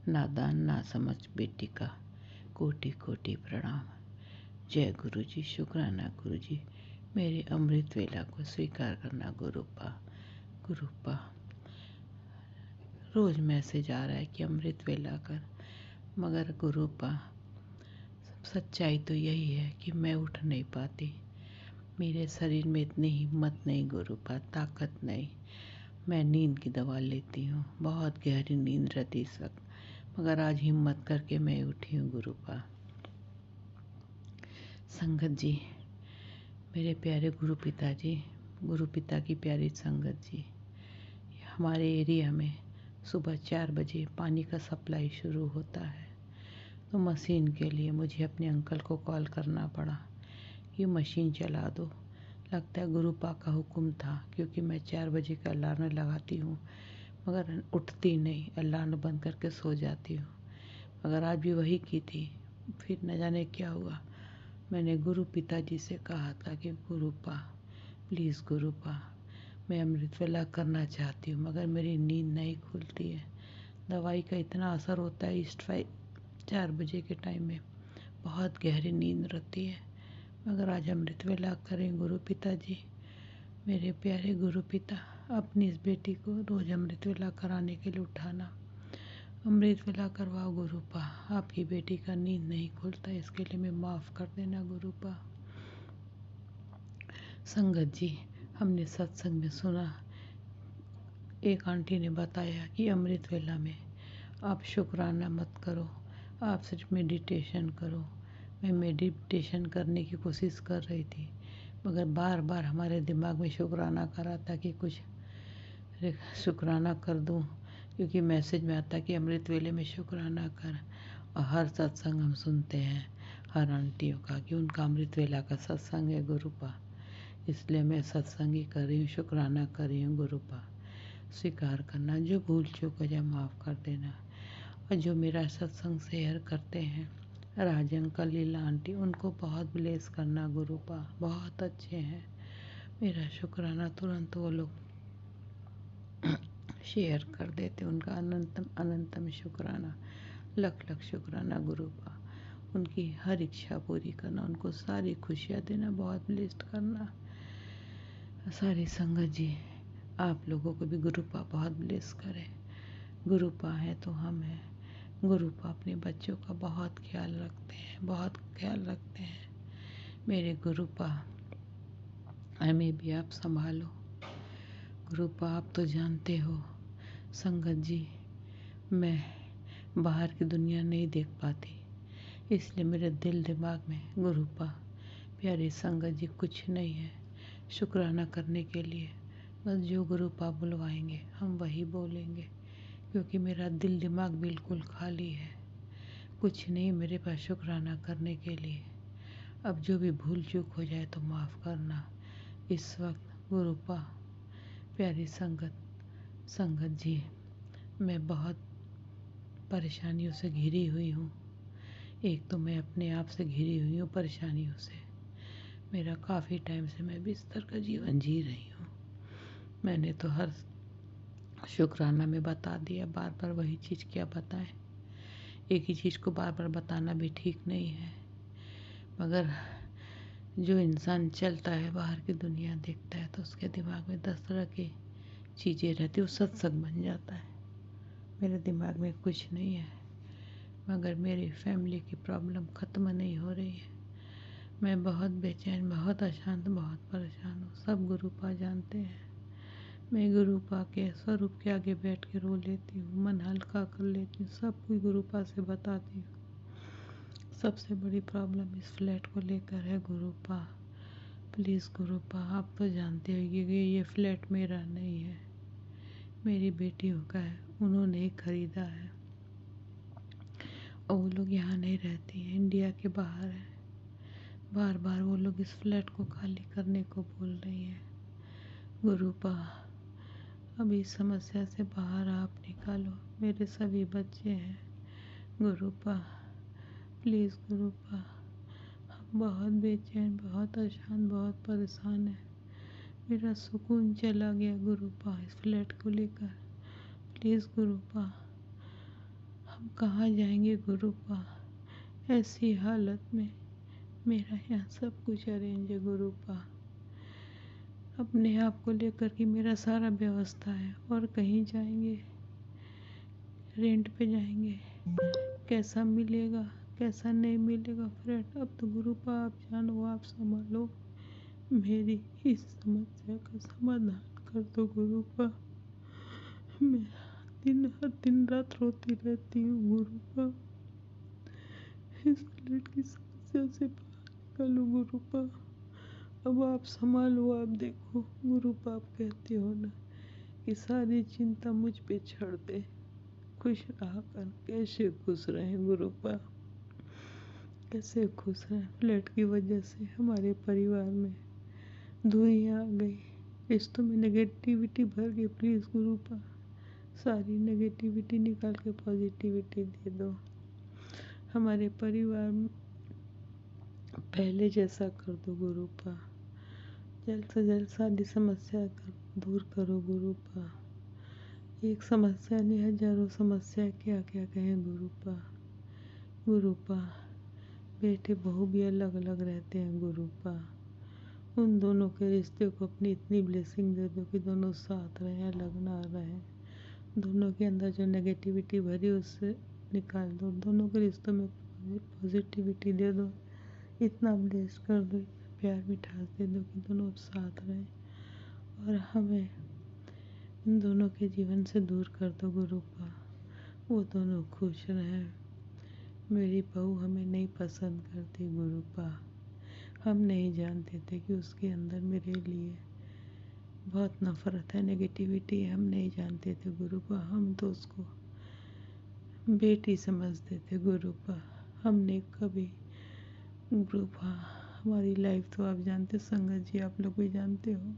नादान नासमझ बेटी का कोटि कोटि प्रणाम। जय गुरु जी, शुक्राना गुरु जी। मेरे अमृत वेला को स्वीकार करना गुरुपा। रोज मैसेज आ रहा है कि अमृत वेला कर, मगर गुरुपा सच्चाई तो यही है कि मैं उठ नहीं पाती। मेरे शरीर में इतनी हिम्मत नहीं गुरुपा, ताकत नहीं। मैं नींद की दवा लेती हूँ, बहुत गहरी नींद रहती इस वक्त, मगर आज हिम्मत करके मैं उठी हूँ गुरुपा। संगत जी, मेरे प्यारे गुरु पिता की प्यारी संगत जी, हमारे एरिया में सुबह 4 बजे पानी का सप्लाई शुरू होता है। तो मशीन के लिए मुझे अपने अंकल को कॉल करना पड़ा कि मशीन चला दो। लगता है गुरुपा का हुक्म था, क्योंकि मैं 4 बजे का अलार्म लगाती हूँ मगर उठती नहीं, अलार्म बंद करके सो जाती हूँ। मगर आज भी वही की थी। फिर न जाने क्या हुआ, मैंने गुरु पिताजी से कहा था कि गुरुपा प्लीज़ गुरुपा, मैं अमृत वेला करना चाहती हूँ मगर मेरी नींद नहीं खुलती है। दवाई का इतना असर होता है इस 4 बजे के टाइम में, बहुत गहरी नींद रहती है। मगर आज अमृत वेला करें गुरु पिताजी। मेरे प्यारे गुरु पिता, अपनी इस बेटी को रोज़ अमृत वेला कराने के लिए उठाना। अमृत वेला करवाओ गुरुपा, आपकी बेटी का नींद नहीं खुलता, इसके लिए मैं माफ़ कर देना गुरुपा। संगत जी, हमने सत्संग में सुना, एक आंटी ने बताया कि अमृत वेला में आप शुक्राना मत करो, आप सिर्फ मेडिटेशन करो। मैं मेडिटेशन करने की कोशिश कर रही थी, मगर बार बार हमारे दिमाग में शुक्राना करा था कि कुछ शुक्राना कर दूं, क्योंकि मैसेज में आता कि अमृत वेले में शुक्राना कर। और हर सत्संग हम सुनते हैं हर आंटियों का कि उनका अमृत वेला का सत्संग है गुरुपा, इसलिए मैं सत्संग ही कर रही हूँ, शुक्राना कर रही हूँ गुरुपा। स्वीकार करना, जो भूल चूक हो जाए माफ़ कर देना। और जो मेरा सत्संग शेयर करते हैं राज अंकल, लीला आंटी, उनको बहुत ब्लेस करना गुरुपा, बहुत अच्छे हैं। मेरा शुक्राना तुरंत वो लोग शेयर कर देते, उनका अनंतम अनंतम शुक्राना, लख लख शुक्राना गुरुपा। उनकी हर इच्छा पूरी करना, उनको सारी खुशियाँ देना, बहुत ब्लेस्ड करना। सारी संगत जी, आप लोगों को भी गुरुपा बहुत ब्लेस करे। गुरुपा है तो हम हैं। गुरुपा अपने बच्चों का बहुत ख्याल रखते हैं, बहुत ख्याल रखते हैं। मेरे गुरुपा, हमें भी आप संभालो। गुरुपा, आप तो जानते हो संगत जी, मैं बाहर की दुनिया नहीं देख पाती, इसलिए मेरे दिल दिमाग में गुरुपा, प्यारी संगत जी, कुछ नहीं है शुक्राना करने के लिए। बस जो गुरुपा बुलवाएंगे हम वही बोलेंगे, क्योंकि मेरा दिल दिमाग बिल्कुल खाली है, कुछ नहीं मेरे पास शुक्राना करने के लिए। अब जो भी भूल चूक हो जाए तो माफ़ करना। इस वक्त गुरुपा, प्यारी संगत जी, मैं बहुत परेशानियों से घिरी हुई हूँ। एक तो मैं अपने आप से घिरी हुई हूँ परेशानियों से। मेरा काफ़ी टाइम से मैं बिस्तर का जीवन जी रही हूँ। मैंने तो हर शुक्राना में बता दिया, बार बार वही चीज़ क्या बताएं। एक ही चीज़ को बार बार बताना भी ठीक नहीं है, मगर जो इंसान चलता है, बाहर की दुनिया देखता है, तो उसके दिमाग में 10 तरह की चीज़ें रहती, वो सत्संग बन जाता है। मेरे दिमाग में कुछ नहीं है, मगर मेरी फैमिली की प्रॉब्लम ख़त्म नहीं हो रही है। मैं बहुत बेचैन, बहुत अशांत, बहुत परेशान हूँ। सब गुरुपा जानते हैं। मैं गुरुपा के स्वरूप के आगे बैठ के रो लेती हूँ, मन हल्का कर लेती हूँ, सब कुछ गुरुपा से बताती हूँ। सबसे बड़ी प्रॉब्लम इस फ्लैट को लेकर है गुरुपा। प्लीज़ गुरुपा, आप तो जानते हो कि ये फ्लैट मेरा नहीं है, मेरी बेटियों का है, उन्होंने ही खरीदा है और वो लोग यहाँ नहीं रहती हैं, इंडिया के बाहर है। बार बार वो लोग इस फ्लैट को खाली करने को बोल रही हैं। गुरुपा, अब इस समस्या से बाहर आप निकालो, मेरे सभी बच्चे हैं। गुरुपा प्लीज़ गुरुपा, हम बहुत बेचैन, बहुत अशांत, बहुत परेशान हैं। मेरा सुकून चला गया गुरुपा इस फ्लैट को लेकर। प्लीज़ गुरुपा, हम कहाँ जाएंगे गुरुपा? ऐसी हालत में मेरा यहाँ सब कुछ अरेंज है गुरुपा। अपने आप को लेकर के मेरा सारा व्यवस्था है, और कहीं जाएंगे, रेंट पे जाएंगे, कैसा मिलेगा कैसा नहीं मिलेगा फ्लैट। अब तो गुरुपा आप जानो, आप संभालो, मेरी इस समस्या का समाधान कर दो गुरुपा। मैं दिन रात रोती रहती हूँ गुरुपा, इस फ्लैट की समस्या से बाहर निकालो गुरुपा। अब आप संभालो, आप देखो गुरुपा, आप कहते हो ना कि सारी चिंता मुझ पे छोड़ दे, खुश रहा कर। कैसे खुश रहें गुरुपा, कैसे खुश रहें? फ्लैट की वजह से हमारे परिवार में दूरी आ गई, रिश्तों में नेगेटिविटी भर गई। प्लीज़ गुरुपा, सारी नेगेटिविटी निकाल के पॉजिटिविटी दे दो। हमारे परिवार में पहले जैसा कर दो गुरुपा। जल्द से जल्द सारी समस्या दूर करो गुरुपा। एक समस्या नहीं, हजारों समस्या, क्या क्या कहें गुरुपा। गुरुपा, बेटे बहू भी अलग अलग रहते हैं गुरुपा, उन दोनों के रिश्ते को अपनी इतनी ब्लेसिंग दे दो कि दोनों साथ रहें, अलग ना रहें। दोनों के अंदर जो नेगेटिविटी भरी उससे निकाल दो, दोनों के रिश्तों में पॉजिटिविटी दे दो, इतना ब्लेस कर दो, प्यार मिठास दे दो कि दोनों साथ रहें, और हमें इन दोनों के जीवन से दूर कर दो गुरुपा। वो दोनों खुश रहें। मेरी बहू हमें नहीं पसंद करती गुरुपा, हम नहीं जानते थे कि उसके अंदर मेरे लिए बहुत नफरत है, नेगेटिविटी है, हम नहीं जानते थे गुरुपा। हम तो उसको बेटी समझते थे गुरुपा, हमने कभी गुरुपा, हमारी लाइफ तो आप जानते, संगत जी आप लोग भी जानते हो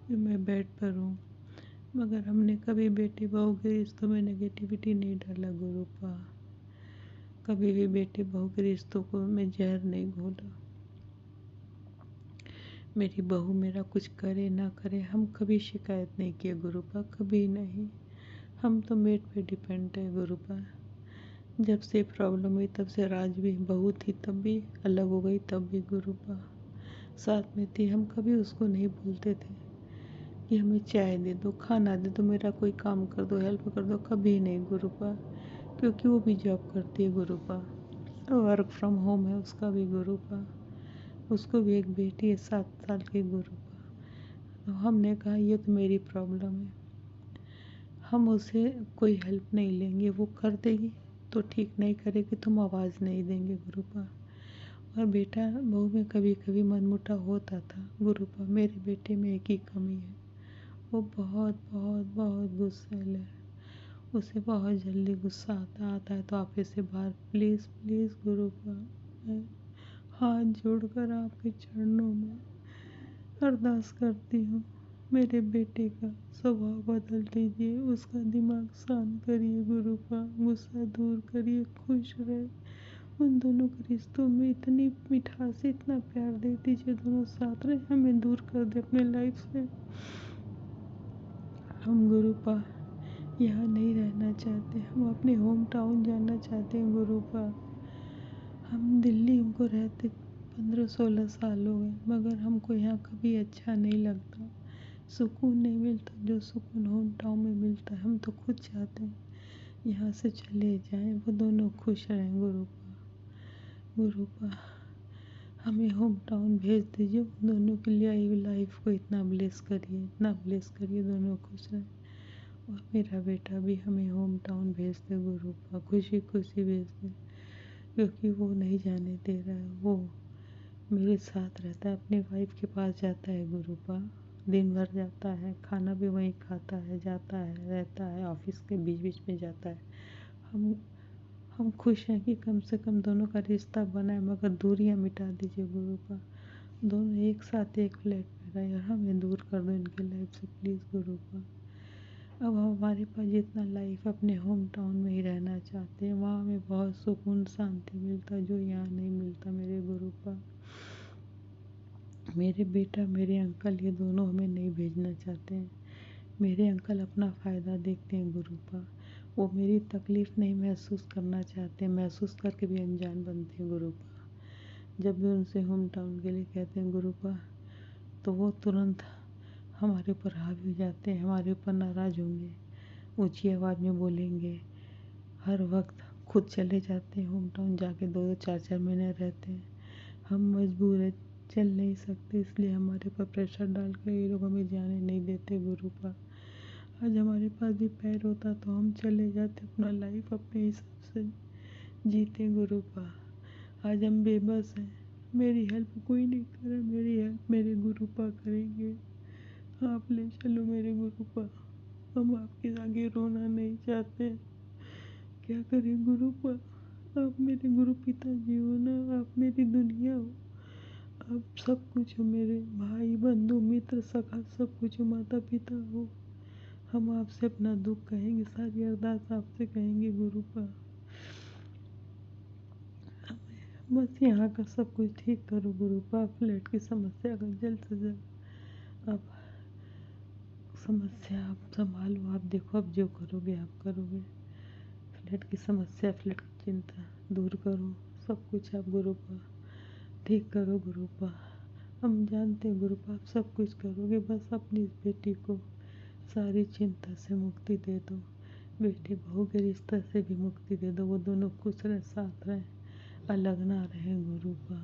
कि मैं बेड पर हूँ, मगर हमने कभी बेटी बहू के रिश्तों में नेगेटिविटी नहीं डाला गुरुपा। कभी भी बेटे बहू के रिश्तों को मैं जहर नहीं घोला। मेरी बहू मेरा कुछ करे ना करे, हम कभी शिकायत नहीं किए गुरुपा, कभी नहीं। हम तो मेड पे डिपेंड है गुरुपा। जब से प्रॉब्लम हुई तब से राज भी बहू थी, तब भी अलग हो गई, तब भी गुरुपा साथ में थी। हम कभी उसको नहीं बोलते थे कि हमें चाय दे दो, खाना दे दो, मेरा कोई काम कर दो, हेल्प कर दो, कभी नहीं गुरुपा, क्योंकि वो भी जॉब करती है गुरुपा, वर्क फ्रॉम होम है उसका भी गुरुपा, उसको भी एक बेटी है 7 साल की गुरुपा। तो हमने कहा ये तो मेरी प्रॉब्लम है, हम उसे कोई हेल्प नहीं लेंगे, वो कर देगी तो ठीक, नहीं करेगी तो हम आवाज़ नहीं देंगे गुरुपा। और बेटा बहू में कभी कभी मनमुटाव होता था गुरुपा, मेरे बेटे में एक ही कमी है, वो बहुत बहुत बहुत गुस्सैल है, उसे बहुत जल्दी गुस्सा आता है तो आप इसे बाहर, प्लीज़ प्लीज़ गुरुपा, मैं हाथ जोड़कर आपके चरणों में अरदास करती हूँ, मेरे बेटे का स्वभाव बदल दीजिए, उसका दिमाग शांत करिए गुरुपा, गुस्सा दूर करिए, खुश रहे, उन दोनों के रिश्तों में इतनी मिठास, इतना प्यार दे दीजिए, दोनों साथ रहे, हमें दूर कर दे अपने लाइफ से। हम गुरुपा यहाँ नहीं रहना चाहते, हम अपने होम टाउन जाना चाहते हैं गुरुपा। हम दिल्ली हमको रहते 15-16 साल हो गए, मगर हमको यहाँ कभी अच्छा नहीं लगता, सुकून नहीं मिलता जो सुकून होम टाउन में मिलता है। हम तो खुद चाहते हैं यहाँ से चले जाएं, वो दोनों खुश रहें गुरुपा। गुरुपा हमें होम टाउन भेज दीजिए, उन दोनों के लिए लाइफ को इतना ब्लेस करिए, इतना ब्लेस करिए, दोनों खुश रहें। और मेरा बेटा भी हमें होम टाउन भेज दे गुरुपा, खुशी खुशी भेज दे, क्योंकि वो नहीं जाने दे रहा है, वो मेरे साथ रहता है, अपनी वाइफ के पास जाता है गुरुपा, दिन भर जाता है, खाना भी वहीं खाता है, जाता है, रहता है, ऑफिस के बीच बीच में जाता है। हम खुश हैं कि कम से कम दोनों का रिश्ता बना है, मगर दूरियां मिटा दीजिए गुरुपा, दोनों एक साथ एक फ्लैट में रहे और हमें दूर कर दो इनकी लाइफ से प्लीज़ गुरुपा। अब हमारे पास जितना लाइफ अपने होम टाउन में ही रहना चाहते हैं, वहाँ हमें बहुत सुकून शांति मिलता जो यहाँ नहीं मिलता मेरे गुरुपा। मेरे बेटा मेरे अंकल ये दोनों हमें नहीं भेजना चाहते हैं, मेरे अंकल अपना फ़ायदा देखते हैं गुरुपा, वो मेरी तकलीफ़ नहीं महसूस करना चाहते, महसूस करके भी अनजान बनते हैं गुरुपा। जब भी उनसे होम टाउन के लिए कहते हैं गुरुपा, तो वो तुरंत हमारे ऊपर हावी हो जाते हैं, हमारे ऊपर नाराज़ होंगे, ऊंची आवाज़ में बोलेंगे, हर वक्त खुद चले जाते हैं होम टाउन, जाके 2-2 4-4 महीने रहते हैं। हम मजबूर है, चल नहीं सकते, इसलिए हमारे ऊपर प्रेशर डाल कर ये लोग हमें जाने नहीं देते गुरुपा। आज हमारे पास भी पैर होता तो हम चले जाते, अपना लाइफ अपने हिसाब से जीते गुरुपा। आज हम बेबस हैं, मेरी हेल्प कोई नहीं करे, मेरी हेल्प मेरे गुरुपा करेंगे। आप ले चलो मेरे गुरुपा, हम आपके आगे रोना नहीं चाहते, क्या करें गुरुपा, आप मेरे गुरु पिताजी हो ना, आप मेरी दुनिया हो, आप सब कुछ हो, मेरे भाई बंधु मित्र सखा सब कुछ हो, माता पिता हो। हम आपसे अपना दुख कहेंगे, सारी अरदास आपसे कहेंगे गुरुपा, बस यहाँ का सब कुछ ठीक करो गुरुपा, फ्लैट की समस्या का जल्द से जल्द आप समस्या आप संभालो, आप देखो, अब जो करोगे आप करोगे, फ्लैट की समस्या, फ्लैट की चिंता दूर करो, सब कुछ आप गुरुपा ठीक करो गुरुपा। हम जानते हैं गुरुपा आप सब कुछ करोगे, बस अपनी इस बेटी को सारी चिंता से मुक्ति दे दो, बेटी बहू के रिश्ते से भी मुक्ति दे दो, वो दोनों खुश रहें, साथ रहें, अलग ना रहें गुरुपा।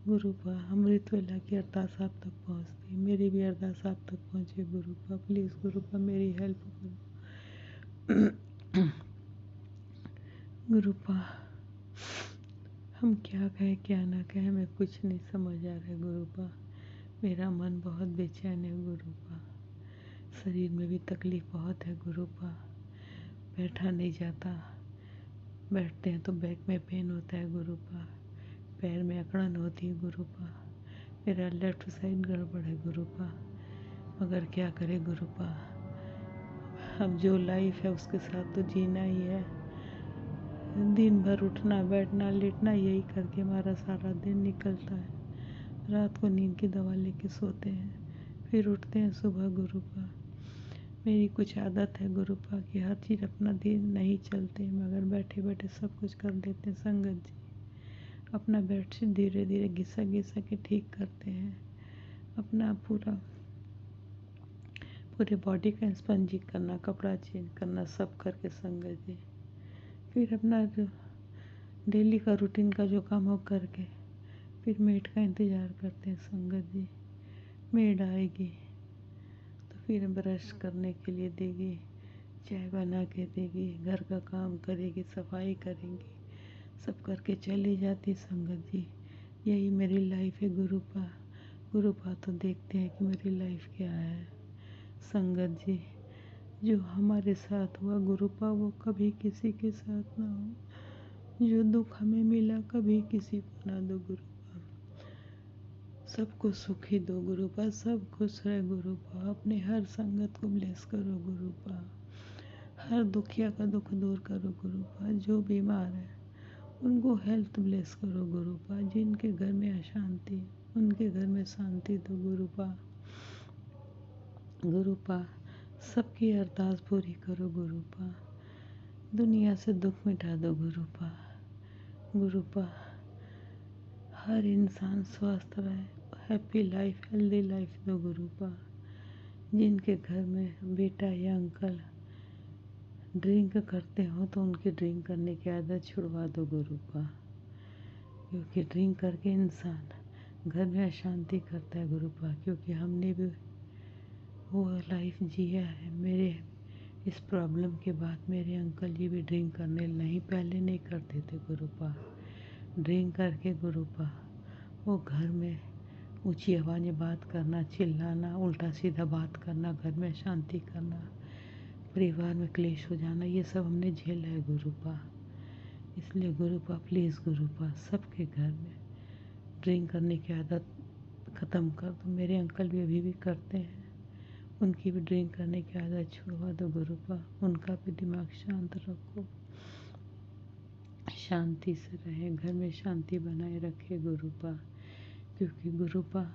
गुरुपा अमृत वेला की अरदास आप तक पहुँचती, मेरी भी अरदास आप तक पहुँचे गुरुपा, प्लीज़ गुरुपा मेरी हेल्प करो गुरुपा। हम क्या कहें क्या ना कहें, हमें कुछ नहीं समझ आ रहा है गुरुपा, मेरा मन बहुत बेचैन है गुरुपा, शरीर में भी तकलीफ़ बहुत है गुरुपा, बैठा नहीं जाता, बैठते हैं तो बैक में पेन होता है गुरुपा, पैर में अकड़न होती है गुरुपा, मेरा लेफ्ट साइड गड़बड़ है गुरुपा, मगर क्या करे गुरुपा, अब जो लाइफ है उसके साथ तो जीना ही है, दिन भर उठना बैठना लेटना यही करके हमारा सारा दिन निकलता है, रात को नींद की दवा लेके सोते हैं, फिर उठते हैं सुबह गुरुपा, मेरी कुछ आदत है गुरुपा की, हर चीज़ अपना दिन नहीं चलते मगर बैठे बैठे सब कुछ कर देते हैं संगत जी। अपना बेडशीट धीरे धीरे घिसा घिसा के ठीक करते हैं, अपना पूरे बॉडी का स्पंजिंग करना, कपड़ा चेंज करना, सब करके संगत जी फिर अपना जो डेली का रूटीन का जो काम हो करके फिर मेड का इंतज़ार करते हैं संगत जी। मेड आएगी तो फिर ब्रश करने के लिए देगी, चाय बना के देगी, घर का काम करेगी, सफाई करेंगी, सब करके चली जाती संगत जी। यही मेरी लाइफ है गुरुपा। गुरुपा तो देखते हैं कि मेरी लाइफ क्या है संगत जी। जो हमारे साथ हुआ गुरुपा वो कभी किसी के साथ ना हो। जो दुख हमें मिला कभी किसी को ना दो गुरुपा। सबको सुखी दो गुरुपा, सब खुश रहे गुरुपा। अपने हर संगत को ब्लेस करो गुरुपा। हर दुखिया का दुख दूर करो गुरुपा। जो बीमार है उनको हेल्थ ब्लेस करो गुरुपा। जिनके घर में अशांति उनके घर में शांति दो गुरुपा। गुरुपा सबकी अरदास पूरी करो गुरुपा। दुनिया से दुख मिटा दो गुरुपा। गुरुपा हर इंसान स्वस्थ रहे, हैप्पी लाइफ, हेल्दी लाइफ दो गुरुपा। जिनके घर में बेटा या अंकल ड्रिंक करते हो तो उनकी ड्रिंक करने की आदत छुड़वा दो गुरुपा। क्योंकि ड्रिंक करके इंसान घर में अशांति करता है गुरुपा। क्योंकि हमने भी वो लाइफ जिया है। मेरे इस प्रॉब्लम के बाद मेरे अंकल जी भी ड्रिंक करने नहीं, पहले नहीं करते थे गुरुपा। ड्रिंक करके गुरुपा वो घर में ऊंची आवाज़ में बात करना, चिल्लाना, उल्टा सीधा बात करना, घर में शांति करना, परिवार में क्लेश हो जाना, ये सब हमने झेला है गुरुपा। इसलिए गुरुपा प्लीज़ गुरुपा सबके घर में ड्रिंक करने की आदत ख़त्म कर दो। मेरे अंकल भी अभी भी करते हैं, उनकी भी ड्रिंक करने की आदत छुड़वा दो गुरुपा। उनका भी दिमाग शांत रखो, शांति से रहे, घर में शांति बनाए रखे गुरुपा। क्योंकि गुरुपा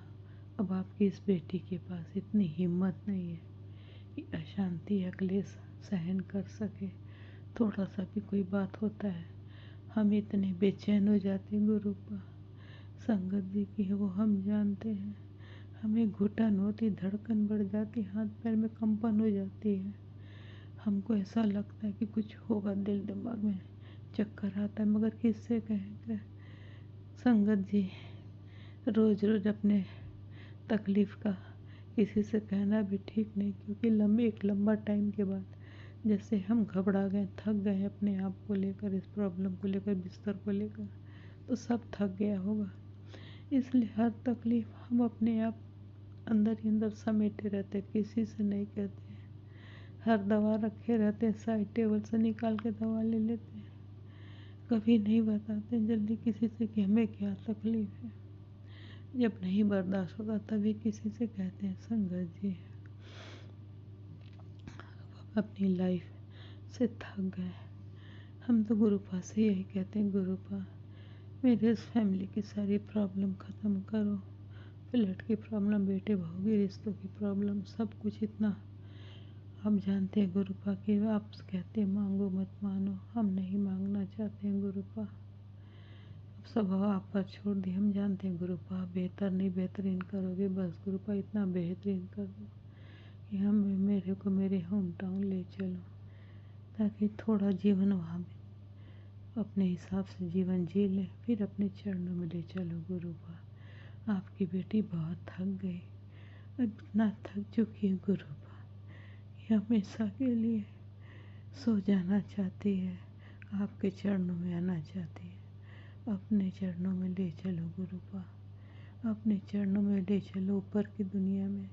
अब आपकी इस बेटी के पास इतनी हिम्मत नहीं है कि अशांति या क्लेश सहन कर सके। थोड़ा सा भी कोई बात होता है हम इतने बेचैन हो जाते हैं गुरुपा। संगत जी की वो हम जानते हैं। हमें घुटन होती, धड़कन बढ़ जाती, हाथ पैर में कंपन हो जाती है। हमको ऐसा लगता है कि कुछ होगा, दिल दिमाग में चक्कर आता है, मगर किससे कहें। संगत जी रोज़ रोज़ अपने तकलीफ़ का किसी से कहना भी ठीक नहीं। क्योंकि एक लंबा टाइम के बाद जैसे हम घबरा गए, थक गए अपने आप को लेकर, इस प्रॉब्लम को लेकर, बिस्तर को लेकर, तो सब थक गया होगा। इसलिए हर तकलीफ़ हम अपने आप अंदर ही अंदर समेटे रहते, किसी से नहीं कहते। हर दवा रखे रहते, साइड टेबल से निकाल के दवा ले लेते हैं। कभी नहीं बताते जल्दी किसी से कि हमें क्या तकलीफ़ है। जब नहीं बर्दाश्त होता तभी किसी से कहते हैं संगत जी। अपनी लाइफ से थक गए हम तो गुरुपा से यही कहते हैं, गुरुपा मेरे इस फैमिली की सारी प्रॉब्लम ख़त्म करो। फ्लैट की प्रॉब्लम, बेटे बहू की रिश्तों की प्रॉब्लम, सब कुछ इतना हम जानते हैं गुरुपा कि आप कहते हैं मांगो मत मानो, हम नहीं मांगना चाहते हैं गुरुपा। अब सब आप पर छोड़ दिए। हम जानते हैं गुरुपा बेहतर नहीं बेहतरीन करोगे, बस गुरुपा इतना बेहतरीन कर दो कि हम मेरे को मेरे होम टाउन ले चलो, ताकि थोड़ा जीवन वहाँ में अपने हिसाब से जीवन जी ले, फिर अपने चरणों में ले चलो गुरुपा। आपकी बेटी बहुत थक गई, इतना थक चुकी है गुरुपा कि हमेशा के लिए सो जाना चाहती है, आपके चरणों में आना चाहती है। अपने चरणों में ले चलो गुरुपा, अपने चरणों में ले चलो ऊपर की दुनिया में।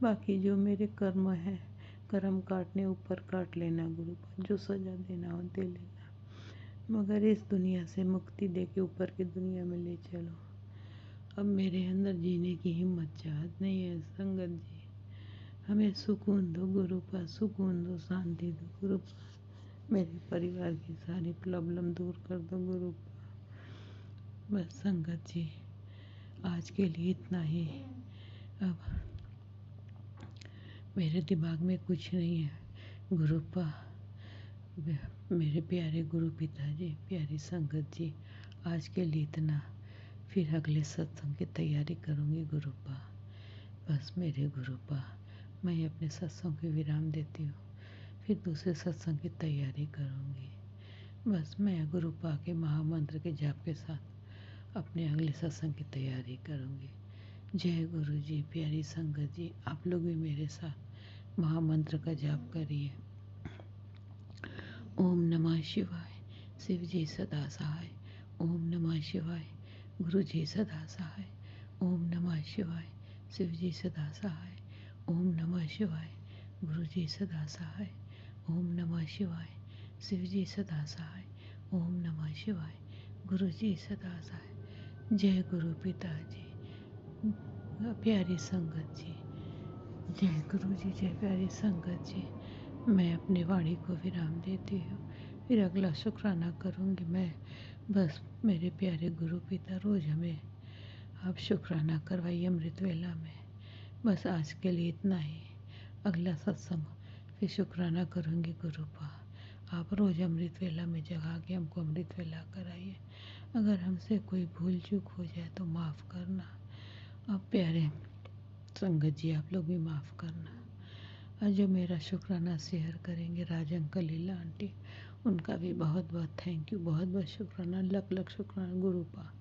बाकी जो मेरे कर्म है, कर्म काटने ऊपर काट लेना गुरुपा, जो सज़ा देना हो दे लेना, मगर इस दुनिया से मुक्ति दे के ऊपर की दुनिया में ले चलो। अब मेरे अंदर जीने की हिम्मत चाहत नहीं है संगत जी। हमें सुकून दो गुरुपा, सुकून दो, शांति दो गुरुपा। मेरे परिवार की सारी प्रॉब्लम दूर कर दो गुरुपा। बस संगत जी आज के लिए इतना ही। अब मेरे दिमाग में कुछ नहीं है। गुरुपा, मेरे प्यारे गुरु पिताजी, प्यारी संगत जी, आज के लिए इतना। फिर अगले सत्संग की तैयारी करूँगी गुरुपा। बस मेरे गुरुपा, मैं अपने सत्संग को विराम देती हूँ। फिर दूसरे सत्संग की तैयारी करूँगी। बस मैं गुरुपा के महामंत्र के जाप के साथ अपने अगले सत्संग की तैयारी करूँगी। जय गुरु जी, प्यारी संगत जी, आप लोग भी मेरे साथ महामंत्र का जाप करिए। ओम नमः शिवाय, शिव जी सदा सहाय। ओम नमः शिवाय, गुरु जी सदा सहाय। ओम नमः शिवाय, शिव जी सदा सहाय। ओम नमः शिवाय, गुरु जी सदा सहाय। ओम नमः शिवाय, शिव जी सदा सहाय। ओम नमः शिवाय, गुरु जी सदा सहाय। जय गुरु पिताजी, प्यारी संगत जी, जय गुरु जी, जय प्यारी संगत जी। मैं अपनी वाणी को विराम देती हूँ। फिर अगला शुक्राना करूँगी मैं। बस मेरे प्यारे गुरु पिता, रोज़ हमें आप शुक्राना करवाइए अमृत वेला में। बस आज के लिए इतना ही। अगला सत्संग फिर शुक्राना करूँगी गुरुपा। आप रोज़ अमृत वेला में जगा के हमको अमृत वेला कराइए। अगर हमसे कोई भूल चूक हो जाए तो माफ़ करना। अब प्यारे संगत जी, आप लोग भी माफ़ करना। और जो मेरा शुक्राना शेयर करेंगे राज अंकल, लीला आंटी, उनका भी बहुत बहुत थैंक यू, बहुत बहुत शुक्राना, लख लख शुक्राना। गुरुपा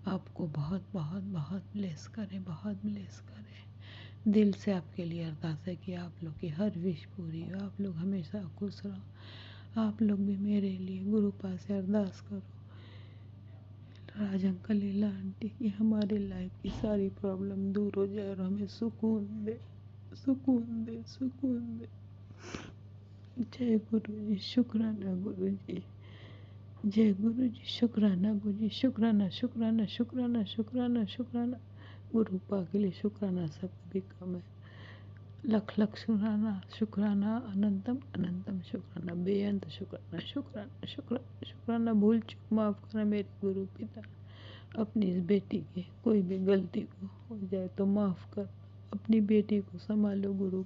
आपको बहुत बहुत बहुत ब्लेस करें, बहुत ब्लेस करें। दिल से आपके लिए अरदास है कि आप लोग की हर विश पूरी हो, आप लोग हमेशा खुश रहो। आप लोग भी मेरे लिए गुरुपा से अरदास करो, राज अंकल, लीला आंटी, कि हमारे लाइफ की सारी प्रॉब्लम दूर हो जाए और हमें सुकून दे, सुकून दे, सुकून दे। जय गुरु जी, शुक्राना गुरु जी। जय गुरु जी, शुक्राना गुरु जी, शुक्राना शुक्राना शुक्राना शुक्राना शुक्राना। गुरुपा के लिए शुक्राना सबसे भी कम है। लख लख शुक्राना, शुक्राना अनंतम अनंतम शुक्राना, बेअंत शुक्राना, शुक्राना शुक्राना शुक्राना। भूल चूक माफ़ करना मेरे गुरु पिता। अपनी इस बेटी की कोई भी गलती को हो जाए तो माफ़ कर। अपनी बेटी को संभालो गुरु।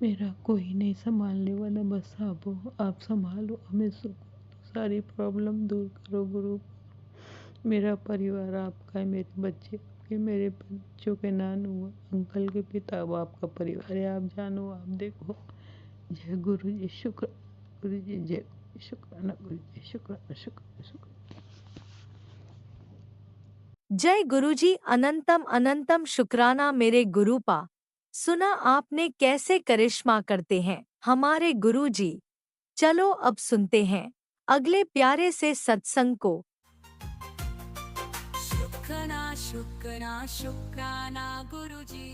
मेरा कोई नहीं संभालने वाला, बस आप हो। आप संभालो हमें, सुख सारी प्रॉब्लम दूर करो गुरु। मेरा परिवार आपका है, मेरे बच्चे आपके, मेरे बच्चों के नानू अंकल के पिता, वो आपका परिवार है। आप जानो, आप देखो। जय गुरु जी, शुक्र गुरु जी, जय शुक्राना गुरु जी, शुक्राना शुक्राना शुक्र। जय गुरुजी, अनंतम अनंतम शुक्राना मेरे गुरुपा। सुना आपने कैसे करिश्मा करते हैं हमारे गुरुजी। चलो अब सुनते हैं अगले प्यारे से सत्संग को। शुक्राना शुक्राना शुक्राना गुरुजी।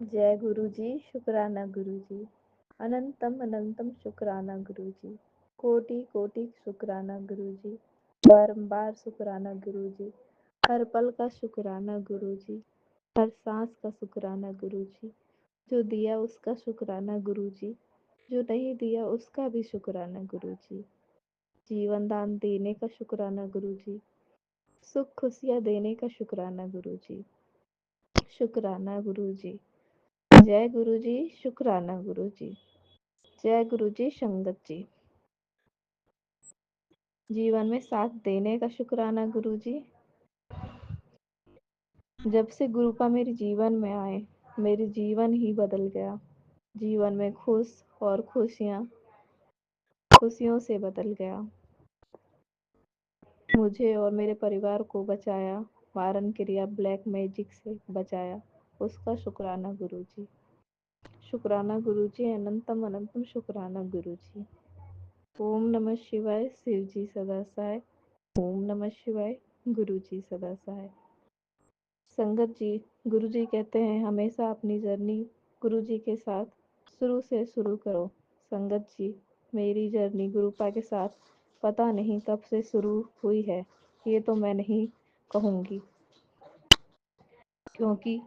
जय गुरुजी, शुक्राना गुरुजी। अनंतम अनंतम शुक्राना गुरुजी। कोटि कोटि शुक्राना गुरुजी। बारंबार शुक्राना गुरुजी। हर पल का शुक्राना गुरुजी। हर सांस का शुक्राना गुरुजी। जो दिया उसका शुक्राना गुरुजी। जो नहीं दिया उसका भी शुक्राना गुरुजी। जीवन दान देने का शुक्राना गुरुजी। सुख खुशियाँ देने का शुक्राना गुरुजी। शुक्राना गुरुजी। जय गुरुजी, शुक्राना गुरुजी। जय गुरुजी, संगत जी। जीवन में साथ देने का शुक्राना गुरुजी। जब से गुरुपा मेरे जीवन में आए, मेरे जीवन ही बदल गया। जीवन में खुश और खुशियों से बदल गया। मुझे और मेरे परिवार को बचाया, वारन क्रिया ब्लैक मैजिक से बचाया, उसका शुक्राना गुरुजी। शुक्राना गुरुजी, अनंतम अनंतम शुक्राना गुरुजी। ओम नमः शिवाय, शिव जी सदा सहाय। ओम नमः शिवाय, गुरु जी सदा सहाय। संगत जी, गुरु जी कहते हैं हमेशा अपनी जर्नी गुरु जी के साथ शुरू से शुरू करो। संगत जी, मेरी जर्नी गुरुपा के साथ पता नहीं कब से शुरू हुई है, ये तो मैं नहीं कहूँगी, क्योंकि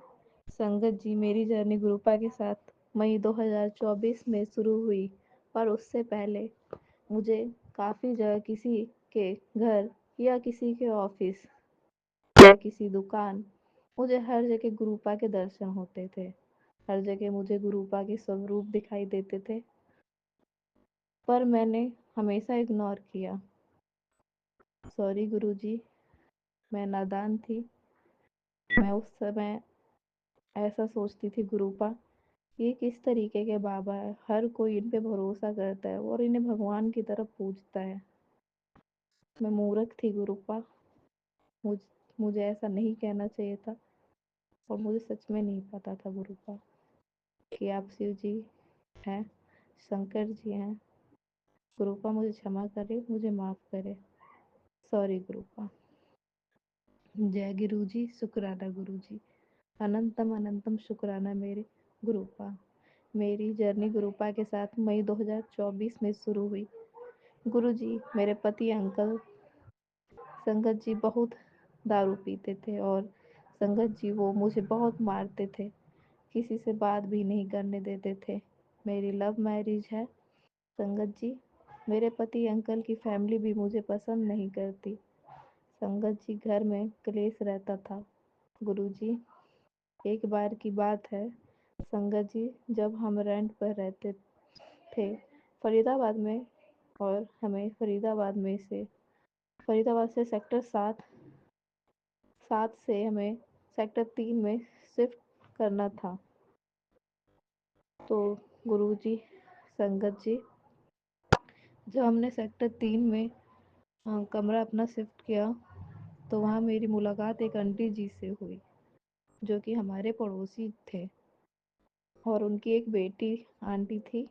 संगत जी मेरी जर्नी गुरुपा के साथ मई 2024 में शुरू हुई, पर उससे पहले मुझे काफ़ी जगह किसी के घर या किसी के ऑफिस या किसी दुकान, मुझे हर जगह गुरुपा के दर्शन होते थे, हर जगह मुझे गुरुपा के स्वरूप दिखाई देते थे, पर मैंने हमेशा इग्नोर किया। सॉरी गुरुजी, मैं नादान थी। मैं उस समय ऐसा सोचती थी गुरुपा, ये किस तरीके के बाबा है, हर कोई इन पे भरोसा करता है और इन्हें भगवान की तरफ पूजता है। मैं मूर्ख थी गुरुपा, मुझ मुझे ऐसा नहीं कहना चाहिए था, और मुझे सच में नहीं पता था गुरुपा कि आप शिव जी हैं, शंकर जी हैं। गुरुपा मुझे क्षमा करे, मुझे माफ़ करे। सॉरी गुरुपा। जय गुरु जी, शुक्राना गुरु जी, अनंतम अनंतम शुक्राना मेरे गुरुपा। मेरी जर्नी गुरुपा के साथ मई 2024 में शुरू हुई। गुरु जी, मेरे पति अंकल संगत जी बहुत दारू पीते थे, और संगत जी वो मुझे बहुत मारते थे, किसी से बात भी नहीं करने देते थे। मेरी लव मैरिज है संगत जी। मेरे पति अंकल की फैमिली भी मुझे पसंद नहीं करती। संगत जी, घर में क्लेश रहता था। गुरुजी, एक बार की बात है संगत जी, जब हम रेंट पर रहते थे फरीदाबाद में, और हमें फरीदाबाद से सेक्टर 7 से हमें सेक्टर 3 में शिफ्ट करना था। तो गुरुजी, संगत जी, जब हमने सेक्टर 3 में कमरा अपना शिफ्ट किया, तो वहाँ मेरी मुलाकात एक आंटी जी से हुई, जो कि हमारे पड़ोसी थे, और उनकी एक बेटी आंटी थी,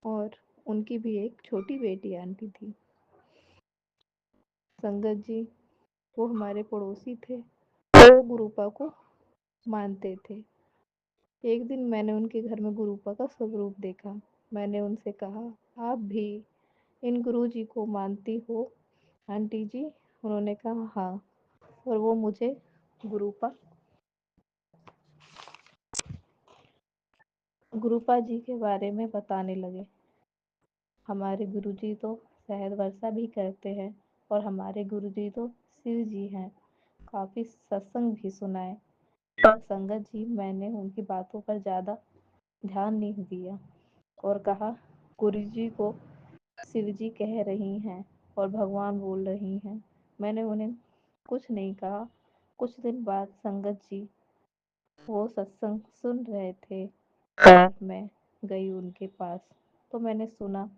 और उनकी भी एक छोटी बेटी आंटी थी। संगत जी, वो हमारे पड़ोसी थे, वो गुरुपा को मानते थे। एक दिन मैंने उनके घर में गुरुपा का स्वरूप देखा। मैंने उनसे कहा, आप भी इन गुरुजी को मानती हो आंटी जी? उन्होंने कहा हाँ, और वो मुझे गुरुपा गुरुपा जी के बारे में बताने लगे। हमारे गुरुजी तो शहद वर्षा भी करते हैं, और हमारे गुरुजी तो शिव जी हैं। काफ़ी सत्संग भी सुनाए, पर संगत जी, मैंने उनकी बातों पर ज़्यादा ध्यान नहीं दिया, और कहा गुरुजी को शिव जी कह रही हैं और भगवान बोल रही हैं। मैंने उन्हें कुछ नहीं कहा। कुछ दिन बाद संगत जी वो सत्संग सुन रहे थे, और मैं गई उनके पास, तो मैंने सुना,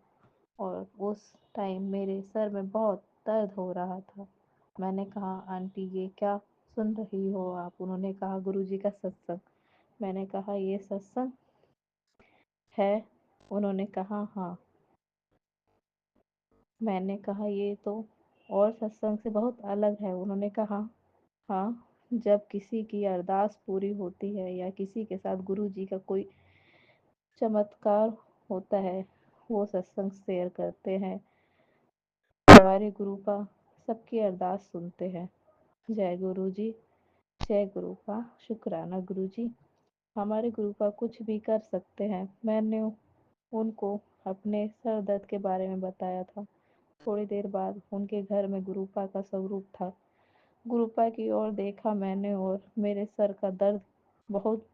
और उस टाइम मेरे सर में बहुत दर्द हो रहा था। मैंने कहा, आंटी ये क्या सुन रही हो आप? उन्होंने कहा, गुरुजी का सत्संग। मैंने कहा, ये सत्संग है? उन्होंने कहा हाँ। मैंने कहा, ये तो और सत्संग से बहुत अलग है। उन्होंने कहा हाँ, जब किसी की अरदास पूरी होती है या किसी के साथ गुरु जी का कोई चमत्कार होता है, वो सत्संग शेयर करते हैं। हमारे गुरुपा सबकी अरदास सुनते हैं। जय गुरु जी, जय गुरुपा, शुक्राना गुरु जी। हमारे गुरुपा कुछ भी कर सकते हैं। मैंने उनको अपने सर दर्द के बारे में बताया था। थोड़ी देर बाद उनके घर में गुरुपा का स्वरूप था। गुरुपा की ओर देखा मैंने, और मेरे सर का दर्द बहुत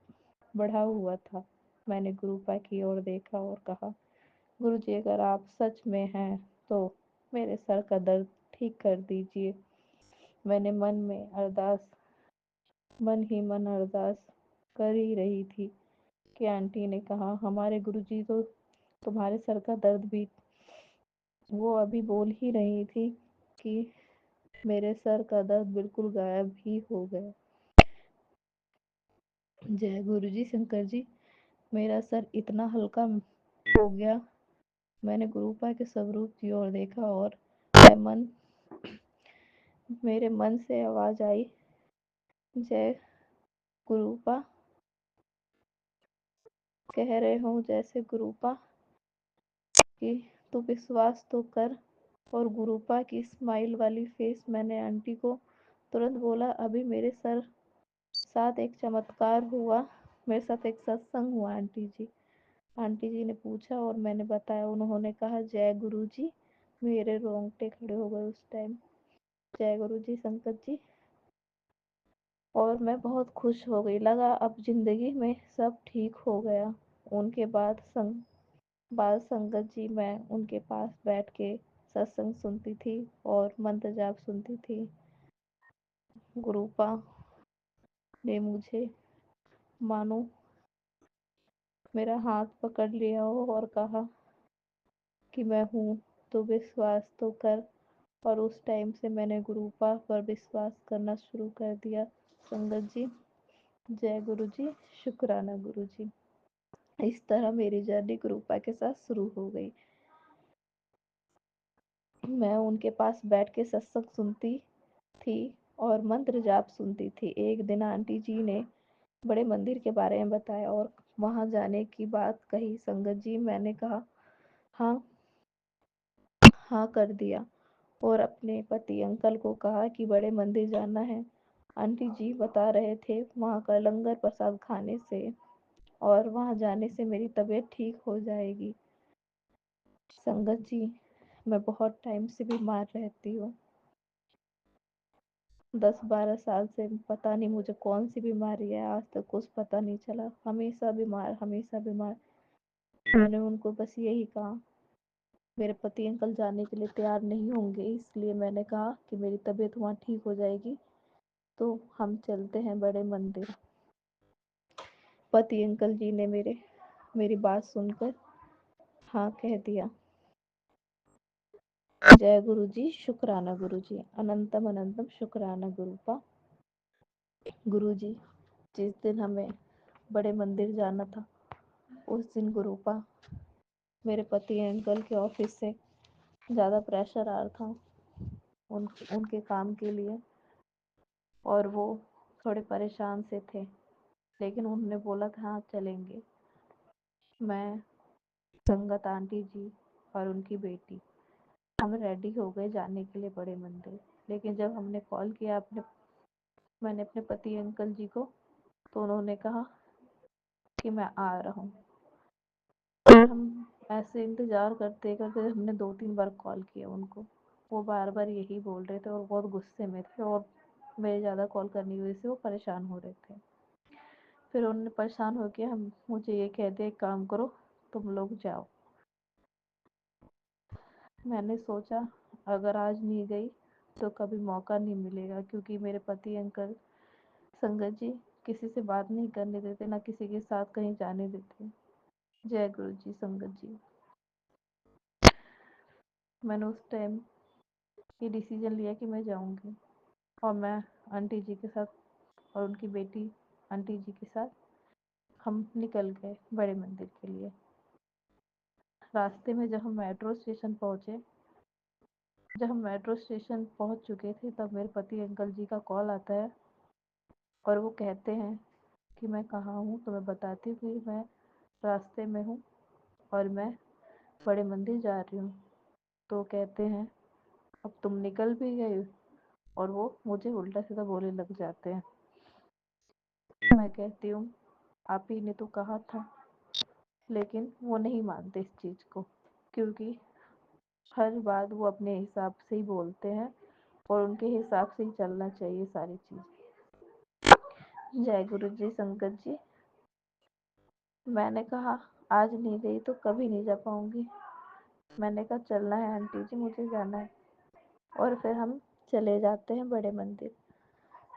बढ़ा हुआ था। मैंने गुरुपा की ओर देखा और कहा, गुरुजी, अगर आप सच में हैं तो मेरे सर का दर्द ठीक कर दीजिए। मैंने मन ही मन अरदास कर ही रही थी कि आंटी ने कहा, हमारे गुरुजी तो तुम्हारे सर का दर्द भी। वो अभी बोल ही रही थी कि मेरे सर का दर्द बिल्कुल गायब ही हो गया। जय गुरु जी, शंकर जी, मेरा सर इतना हल्का हो गया। मैंने गुरुपा के स्वरूप की ओर देखा, और मेरे मन से आवाज आई, जय गुरुपा, कह रहे हो जैसे गुरुपा कि तू विश्वास तो कर। और गुरुपा की स्माइल वाली फेस। मैंने आंटी को तुरंत बोला, अभी मेरे साथ एक चमत्कार हुआ, मेरे साथ एक सत्संग हुआ आंटी जी। आंटी जी ने पूछा, और मैंने बताया। उन्होंने कहा, जय गुरु जी। मेरे रोंगटे खड़े हो गए उस टाइम। जय गुरु जी, संकट जी। और मैं बहुत खुश हो गई। लगा अब ज़िंदगी में सब ठीक हो गया। उनके बाद संगत जी मैं उनके पास बैठ के सत्संग सुनती थी और मंत्र जाप सुनती थी। गुरुपा ने मुझे मानो मेरा हाथ पकड़ लिया हो और कहा कि मैं हूँ, तो विश्वास तो कर। और उस टाइम से मैंने गुरुपा पर विश्वास करना शुरू कर दिया। संगत जी, जय गुरु जी, शुक्राना गुरु जी। इस तरह मेरी जर्नी गुरुपा के साथ शुरू हो गई। मैं उनके पास बैठ के सत्संग सुनती थी और मंत्र जाप सुनती थी। एक दिन आंटी जी ने बड़े मंदिर के बारे में बताया और वहां जाने की बात कही। संगत जी, मैंने कहा हाँ, हाँ कर दिया और अपने पति अंकल को कहा कि बड़े मंदिर जाना है। आंटी जी बता रहे थे वहाँ का लंगर प्रसाद खाने से और वहाँ जाने से मेरी तबीयत ठीक हो जाएगी। संगत जी, मैं बहुत टाइम से बीमार रहती हूँ। 10-12 साल से पता नहीं मुझे कौन सी बीमारी है, आज तक कुछ पता नहीं चला। हमेशा बीमार, हमेशा बीमार। मैंने उनको बस यही कहा, मेरे पति अंकल जाने के लिए तैयार नहीं होंगे, इसलिए मैंने कहा कि मेरी तबीयत वहाँ ठीक हो जाएगी तो हम चलते हैं बड़े मंदिर। पति अंकल जी ने मेरी बात सुनकर हाँ कह दिया। जय गुरु जी, शुक्राना गुरु जी, अनंतम अनंतम शुक्राना गुरुपा। गुरु जी, जिस दिन हमें बड़े मंदिर जाना था उस दिन गुरुपा मेरे पति अंकल के ऑफिस से ज़्यादा प्रेशर आ रहा था उनके काम के लिए और वो थोड़े परेशान से थे, लेकिन उन्होंने बोला था हाँ चलेंगे। मैं, संगत आंटी जी और उनकी बेटी, हम रेडी हो गए जाने के लिए बड़े मंदिर। लेकिन जब हमने कॉल किया मैंने अपने पति अंकल जी को, तो उन्होंने कहा कि मैं आ रहा हूँ। फिर हम ऐसे इंतज़ार करते करते हमने 2-3 बार कॉल किया उनको। वो बार बार यही बोल रहे थे और बहुत गुस्से में थे और मेरे ज़्यादा कॉल करने की वजह से वो परेशान हो रहे थे। फिर उन्होंने परेशान होकर हम मुझे ये कह दिया, एक काम करो तुम लोग जाओ। मैंने सोचा अगर आज नहीं गई तो कभी मौका नहीं मिलेगा, क्योंकि मेरे पति अंकल संगत जी किसी से बात नहीं करने देते, ना किसी के साथ कहीं जाने देते। जय गुरु जी। संगत जी, मैंने उस टाइम ये डिसीजन लिया कि मैं जाऊंगी और मैं आंटी जी के साथ और उनकी बेटी आंटी जी के साथ हम निकल गए बड़े मंदिर के लिए। रास्ते में जब हम मेट्रो स्टेशन पहुंच चुके थे तब मेरे पति अंकल जी का कॉल आता है और वो कहते हैं कि मैं कहाँ हूँ, तो मैं बताती हूँ कि मैं रास्ते में हूँ और मैं बड़े मंदिर जा रही हूँ। तो कहते हैं अब तुम निकल भी गए, और वो मुझे उल्टा सीधा बोलने लग जाते हैं। मैं कहती हूँ आप ही ने तो कहा था, लेकिन वो नहीं मानते इस चीज़ को, क्योंकि हर बात वो अपने हिसाब से ही बोलते हैं और उनके हिसाब से ही चलना चाहिए सारी चीज़। जय गुरु जी। संगत जी, मैंने कहा आज नहीं गई तो कभी नहीं जा पाऊंगी। मैंने कहा चलना है आंटी जी, मुझे जाना है। और फिर हम चले जाते हैं बड़े मंदिर।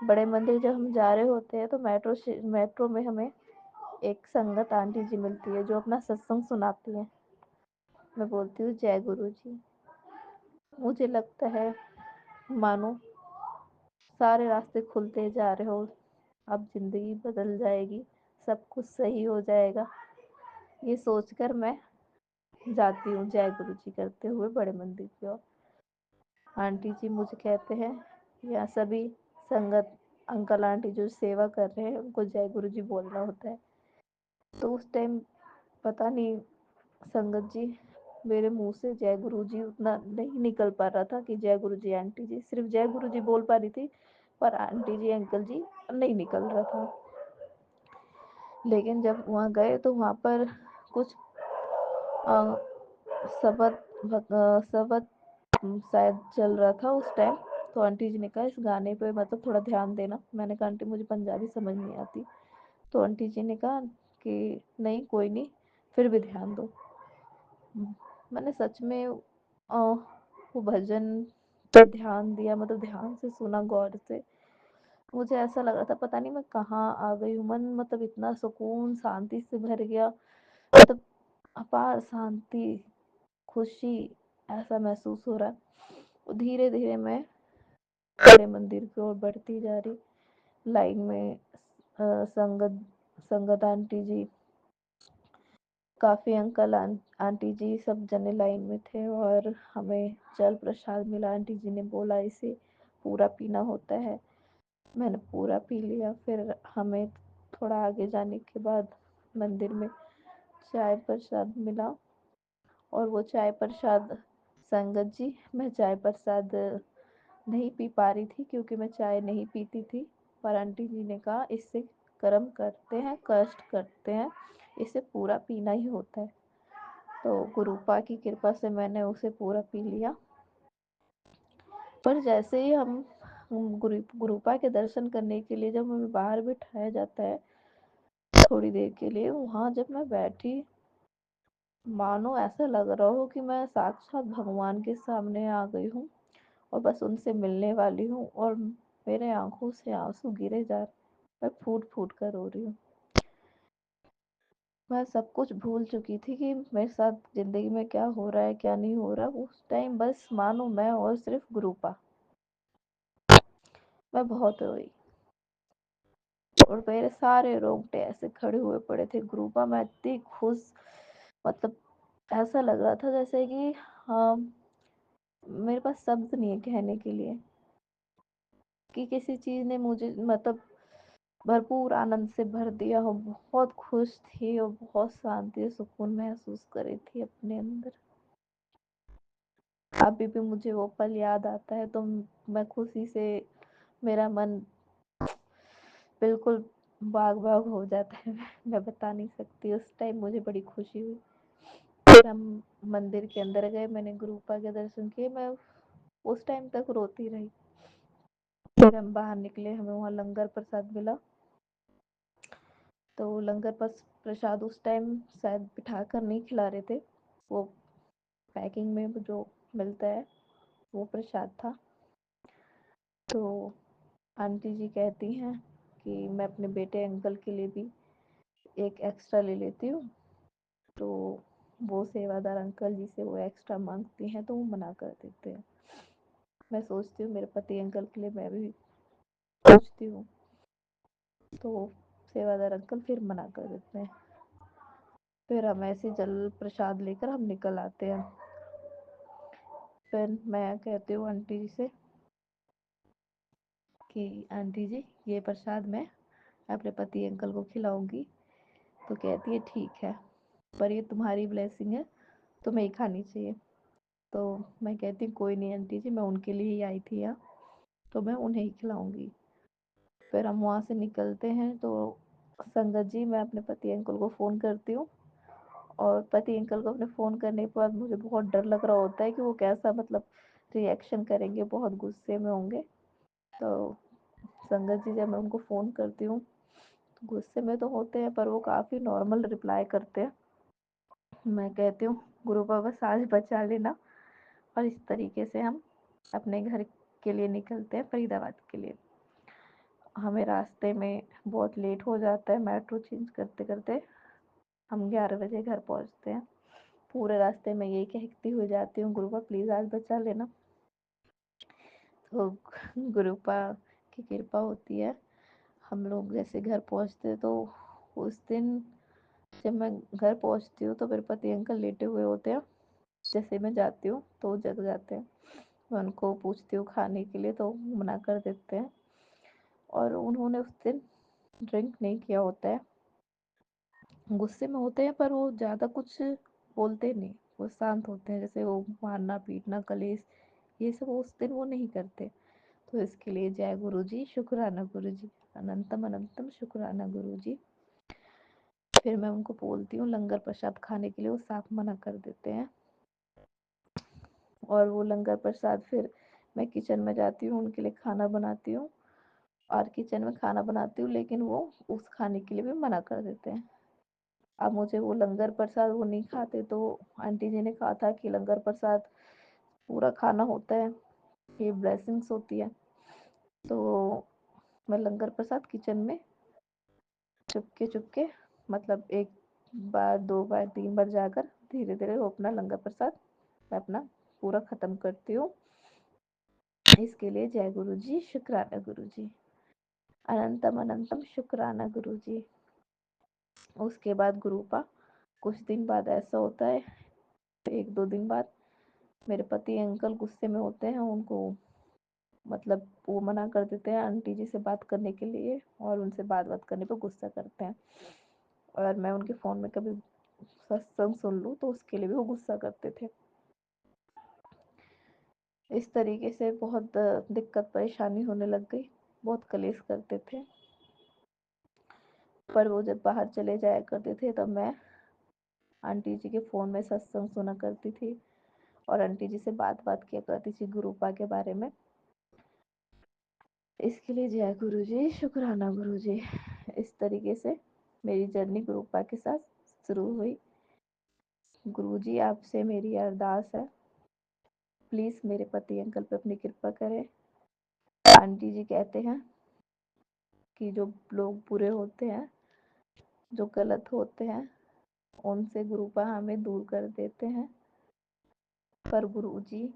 बड़े मंदिर जब हम जा रहे होते हैं तो मेट्रो में हमें एक संगत आंटी जी मिलती है जो अपना सत्संग सुनाती है। मैं बोलती हूँ जय गुरु जी। मुझे लगता है मानो सारे रास्ते खुलते जा रहे हो, अब जिंदगी बदल जाएगी, सब कुछ सही हो जाएगा, ये सोचकर मैं जाती हूँ जय गुरु जी करते हुए बड़े मंदिर की ओर। आंटी जी मुझे कहते हैं यहाँ सभी संगत अंकल आंटी जो सेवा कर रहे हैं उनको जय गुरु जी बोलना होता है। तो उस टाइम पता नहीं संगत जी मेरे मुंह से जय गुरु जी उतना नहीं निकल पा रहा था कि जय गुरु जी आंटी जी, सिर्फ जय गुरु जी बोल पा रही थी, पर आंटी जी अंकल जी नहीं निकल रहा था। लेकिन जब वहाँ गए तो वहाँ पर कुछ शबद शबद शायद चल रहा था उस टाइम। तो आंटी जी ने कहा इस गाने पे मतलब थोड़ा ध्यान देना। मैंने कहा आंटी मुझे पंजाबी समझ नहीं आती। तो आंटी जी ने कहा कि नहीं कोई नहीं, फिर भी ध्यान दो। मैंने सच में वो भजन पे ध्यान दिया, मतलब ध्यान से सुना गौर से। मुझे ऐसा लग रहा था पता नहीं मैं कहाँ आ गई हूँ। मन मतलब इतना सुकून शांति से भर गया, मतलब अपार शांति, खुशी, ऐसा महसूस हो रहा है। धीरे धीरे मैं बड़े मंदिर की ओर बढ़ती जा रही। लाइन में संगत संगत आंटी जी, काफी अंकल आंटी जी सब जने लाइन में थे और हमें जल प्रसाद मिला। आंटी जी ने बोला इसे पूरा पीना होता है। मैंने पूरा पी लिया। फिर हमें थोड़ा आगे जाने के बाद मंदिर में चाय प्रसाद मिला। और वो चाय प्रसाद, संगत जी, मैं चाय प्रसाद नहीं पी पा रही थी क्योंकि मैं चाय नहीं पीती थी। पर आंटी जी ने कहा इससे कर्म करते हैं, कष्ट करते हैं, इसे पूरा पीना ही होता है। तो गुरुपा की कृपा से मैंने उसे पूरा पी लिया। पर जैसे ही हम गुरुपा के दर्शन करने के लिए जब हमें बाहर बिठाया जाता है थोड़ी देर के लिए, वहां जब मैं बैठी, मानो ऐसा लग रहा हो कि मैं साक्षात भगवान के सामने आ गई हूँ और बस उनसे मिलने वाली हूँ। और मेरे आंखों से आंसू गिरे जा रहे, मैं फूट फूट कर रो रही हूँ। मैं सब कुछ भूल चुकी थी कि मेरे साथ जिंदगी में क्या हो रहा है क्या नहीं हो रहा। उस टाइम बस मानो मैं और सिर्फ गुरुपा। मैं बहुत रोई और मेरे सारे रोंगटे ऐसे खड़े हुए पड़े थे। गुरुपा, मैं इतनी खुश, मतलब ऐसा लग रहा था जैसे कि हाँ, मेरे पास शब्द नहीं है कहने के लिए कि किसी चीज ने मुझे मतलब भरपूर आनंद से भर दिया हो। बहुत खुश थी और बहुत शांति सुकून महसूस कर रही थी अपने अंदर। अभी भी मुझे वो पल याद आता है तो मैं खुशी से, मेरा मन बिल्कुल बाग बाग हो जाता है। मैं बता नहीं सकती, उस टाइम मुझे बड़ी खुशी हुई। फिर हम मंदिर के अंदर गए, मैंने गुरुपा के दर्शन किए। मैं उस टाइम तक रोती रही। फिर हम बाहर निकले, हमें वहाँ लंगर प्रसाद मिला। तो लंगर प्रसाद उस टाइम शायद बिठा कर नहीं खिला रहे थे, वो पैकिंग में जो मिलता है वो प्रसाद था। तो आंटी जी कहती हैं कि मैं अपने बेटे अंकल के लिए भी एक एक्स्ट्रा ले लेती हूँ। तो वो सेवादार अंकल जी से वो एक्स्ट्रा मांगती हैं तो वो मना कर देते हैं। मैं सोचती हूँ मेरे पति अंकल के लिए मैं भी पूछती हूँ तो सेवादार अंकल फिर मना कर देते हैं। फिर हम ऐसे जल प्रसाद लेकर हम निकल आते हैं। फिर मैं कहती हूँ आंटी जी से कि आंटी जी ये प्रसाद मैं अपने पति अंकल को खिलाऊंगी। तो कहती है ठीक है, पर ये तुम्हारी ब्लेसिंग है, तुम्हें ही खानी चाहिए। तो मैं कहती हूँ कोई नहीं आंटी जी, मैं उनके लिए ही आई थी यहाँ, तो मैं उन्हें ही खिलाऊंगी। फिर हम वहाँ से निकलते हैं तो संगत जी, मैं अपने पति अंकल को फ़ोन करती हूँ। और पति अंकल को अपने फ़ोन करने के बाद मुझे बहुत डर लग रहा होता है कि वो कैसा मतलब रिएक्शन करेंगे, बहुत गुस्से में होंगे। तो संगत जी जब मैं उनको फ़ोन करती हूँ तो गुस्से में तो होते हैं पर वो काफ़ी नॉर्मल रिप्लाई करते हैं। मैं कहती हूँ गुरु बाबा आज बचा लेना। और इस तरीके से हम अपने घर के लिए निकलते हैं, फरीदाबाद के लिए। हमें रास्ते में बहुत लेट हो जाता है, मेट्रो चेंज करते करते हम 11 बजे घर पहुँचते हैं। पूरे रास्ते में यही कहती हुई जाती हूँ गुरुपा प्लीज़ आज बचा लेना। तो गुरुपा की कृपा होती है। हम लोग जैसे घर पहुँचते तो उस दिन जब मैं घर पहुँचती हूँ तो मेरे पति अंकल लेटे हुए होते हैं। जैसे मैं जाती हूँ तो वो जग जाते हैं। मैं उनको पूछती हूँ खाने के लिए तो मना कर देते हैं। और उन्होंने उस दिन ड्रिंक नहीं किया होता है, गुस्से में होते हैं पर वो ज़्यादा कुछ बोलते नहीं, वो शांत होते हैं। जैसे वो मारना पीटना कलेश ये सब उस दिन वो नहीं करते। तो इसके लिए जय गुरु जी, शुक्राना गुरु जी, अनंतम अनंतम शुक्राना गुरु जी। फिर मैं उनको बोलती हूँ लंगर प्रसाद खाने के लिए, वो साफ मना कर देते हैं। और वो लंगर प्रसाद फिर मैं किचन में जाती हूँ, उनके लिए खाना बनाती हूँ और किचन में खाना बनाती हूँ, लेकिन वो उस खाने के लिए भी मना कर देते हैं। अब मुझे वो लंगर प्रसाद वो नहीं खाते, तो आंटी जी ने कहा था कि लंगर प्रसाद पूरा खाना होता है, ये ब्लेसिंग्स होती है। तो मैं लंगर प्रसाद किचन में चुपके चुपके, मतलब एक बार, दो बार, तीन बार जाकर धीरे धीरे वो अपना लंगर प्रसाद मैं अपना पूरा ख़त्म करती हूँ। इसके लिए जय गुरु जी, शुक्राना गुरु जी, अनंतम अनंतम शुक्राना गुरु जी। उसके बाद गुरुपा कुछ दिन बाद ऐसा होता है, एक दो दिन बाद मेरे पति अंकल गुस्से में होते हैं, उनको मतलब वो मना कर देते हैं आंटी जी से बात करने के लिए, और उनसे बात करने पर गुस्सा करते हैं। और मैं उनके फ़ोन में कभी सत्संग सुन लूँ तो उसके लिए भी वो गुस्सा करते थे। इस तरीके से बहुत दिक्कत परेशानी होने लग गई, बहुत कलेश करते थे। पर वो जब बाहर चले जाया करते थे तब मैं आंटी जी के फ़ोन में सत्संग सुना करती थी और आंटी जी से बात किया करती थी गुरुपा के बारे में। इसके लिए जय गुरु जी, शुक्राना गुरु जी। इस तरीके से मेरी जर्नी गुरुपा के साथ शुरू हुई। गुरु जी, आपसे मेरी अरदास है, प्लीज़ मेरे पति अंकल पे अपनी कृपा करें। आंटी जी कहते हैं कि जो लोग बुरे होते हैं, जो गलत होते हैं, उनसे गुरुपा हमें दूर कर देते हैं। पर गुरु जी,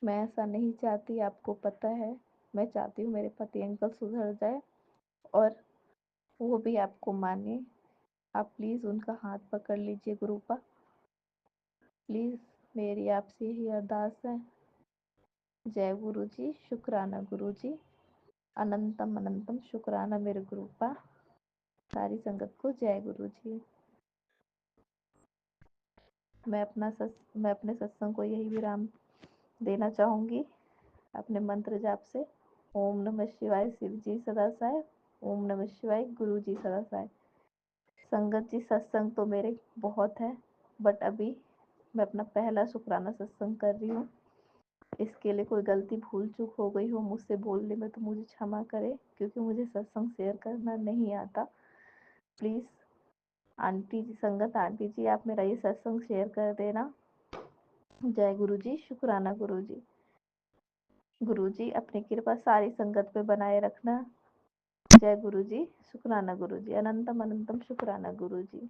मैं ऐसा नहीं चाहती, आपको पता है। मैं चाहती हूँ मेरे पति अंकल सुधर जाए और वो भी आपको माने। आप प्लीज़ उनका हाथ पकड़ लीजिए गुरुपा, प्लीज़, मेरी आपसे यही अरदास है। जय गुरु जी, शुक्राना गुरु जी, अनंतम अनंतम शुक्राना मेरे गुरुपा। सारी संगत को जय गुरु जी। मैं अपने सत्संग को यही विराम देना चाहूँगी अपने मंत्र जाप से। ओम नमः शिवाय, शिव जी सदा साय। ओम नमः शिवाय, गुरु जी सदा साय। संगत जी, सत्संग तो मेरे बहुत है, बट अभी मैं अपना पहला शुक्राना सत्संग कर रही हूँ। इसके लिए कोई गलती भूल चूक हो गई हो मुझसे बोलने में तो मुझे क्षमा करें, क्योंकि मुझे सत्संग शेयर करना नहीं आता। प्लीज़ आंटी जी, संगत आंटी जी, आप मेरा ये सत्संग शेयर कर देना। जय गुरु जी, शुक्राना गुरु जी। गुरु जी, अपनी कृपा सारी संगत पे बनाए रखना। जय गुरु जी, शुक्राना गुरु जी, अनंतम अनंतम शुक्राना गुरु जी।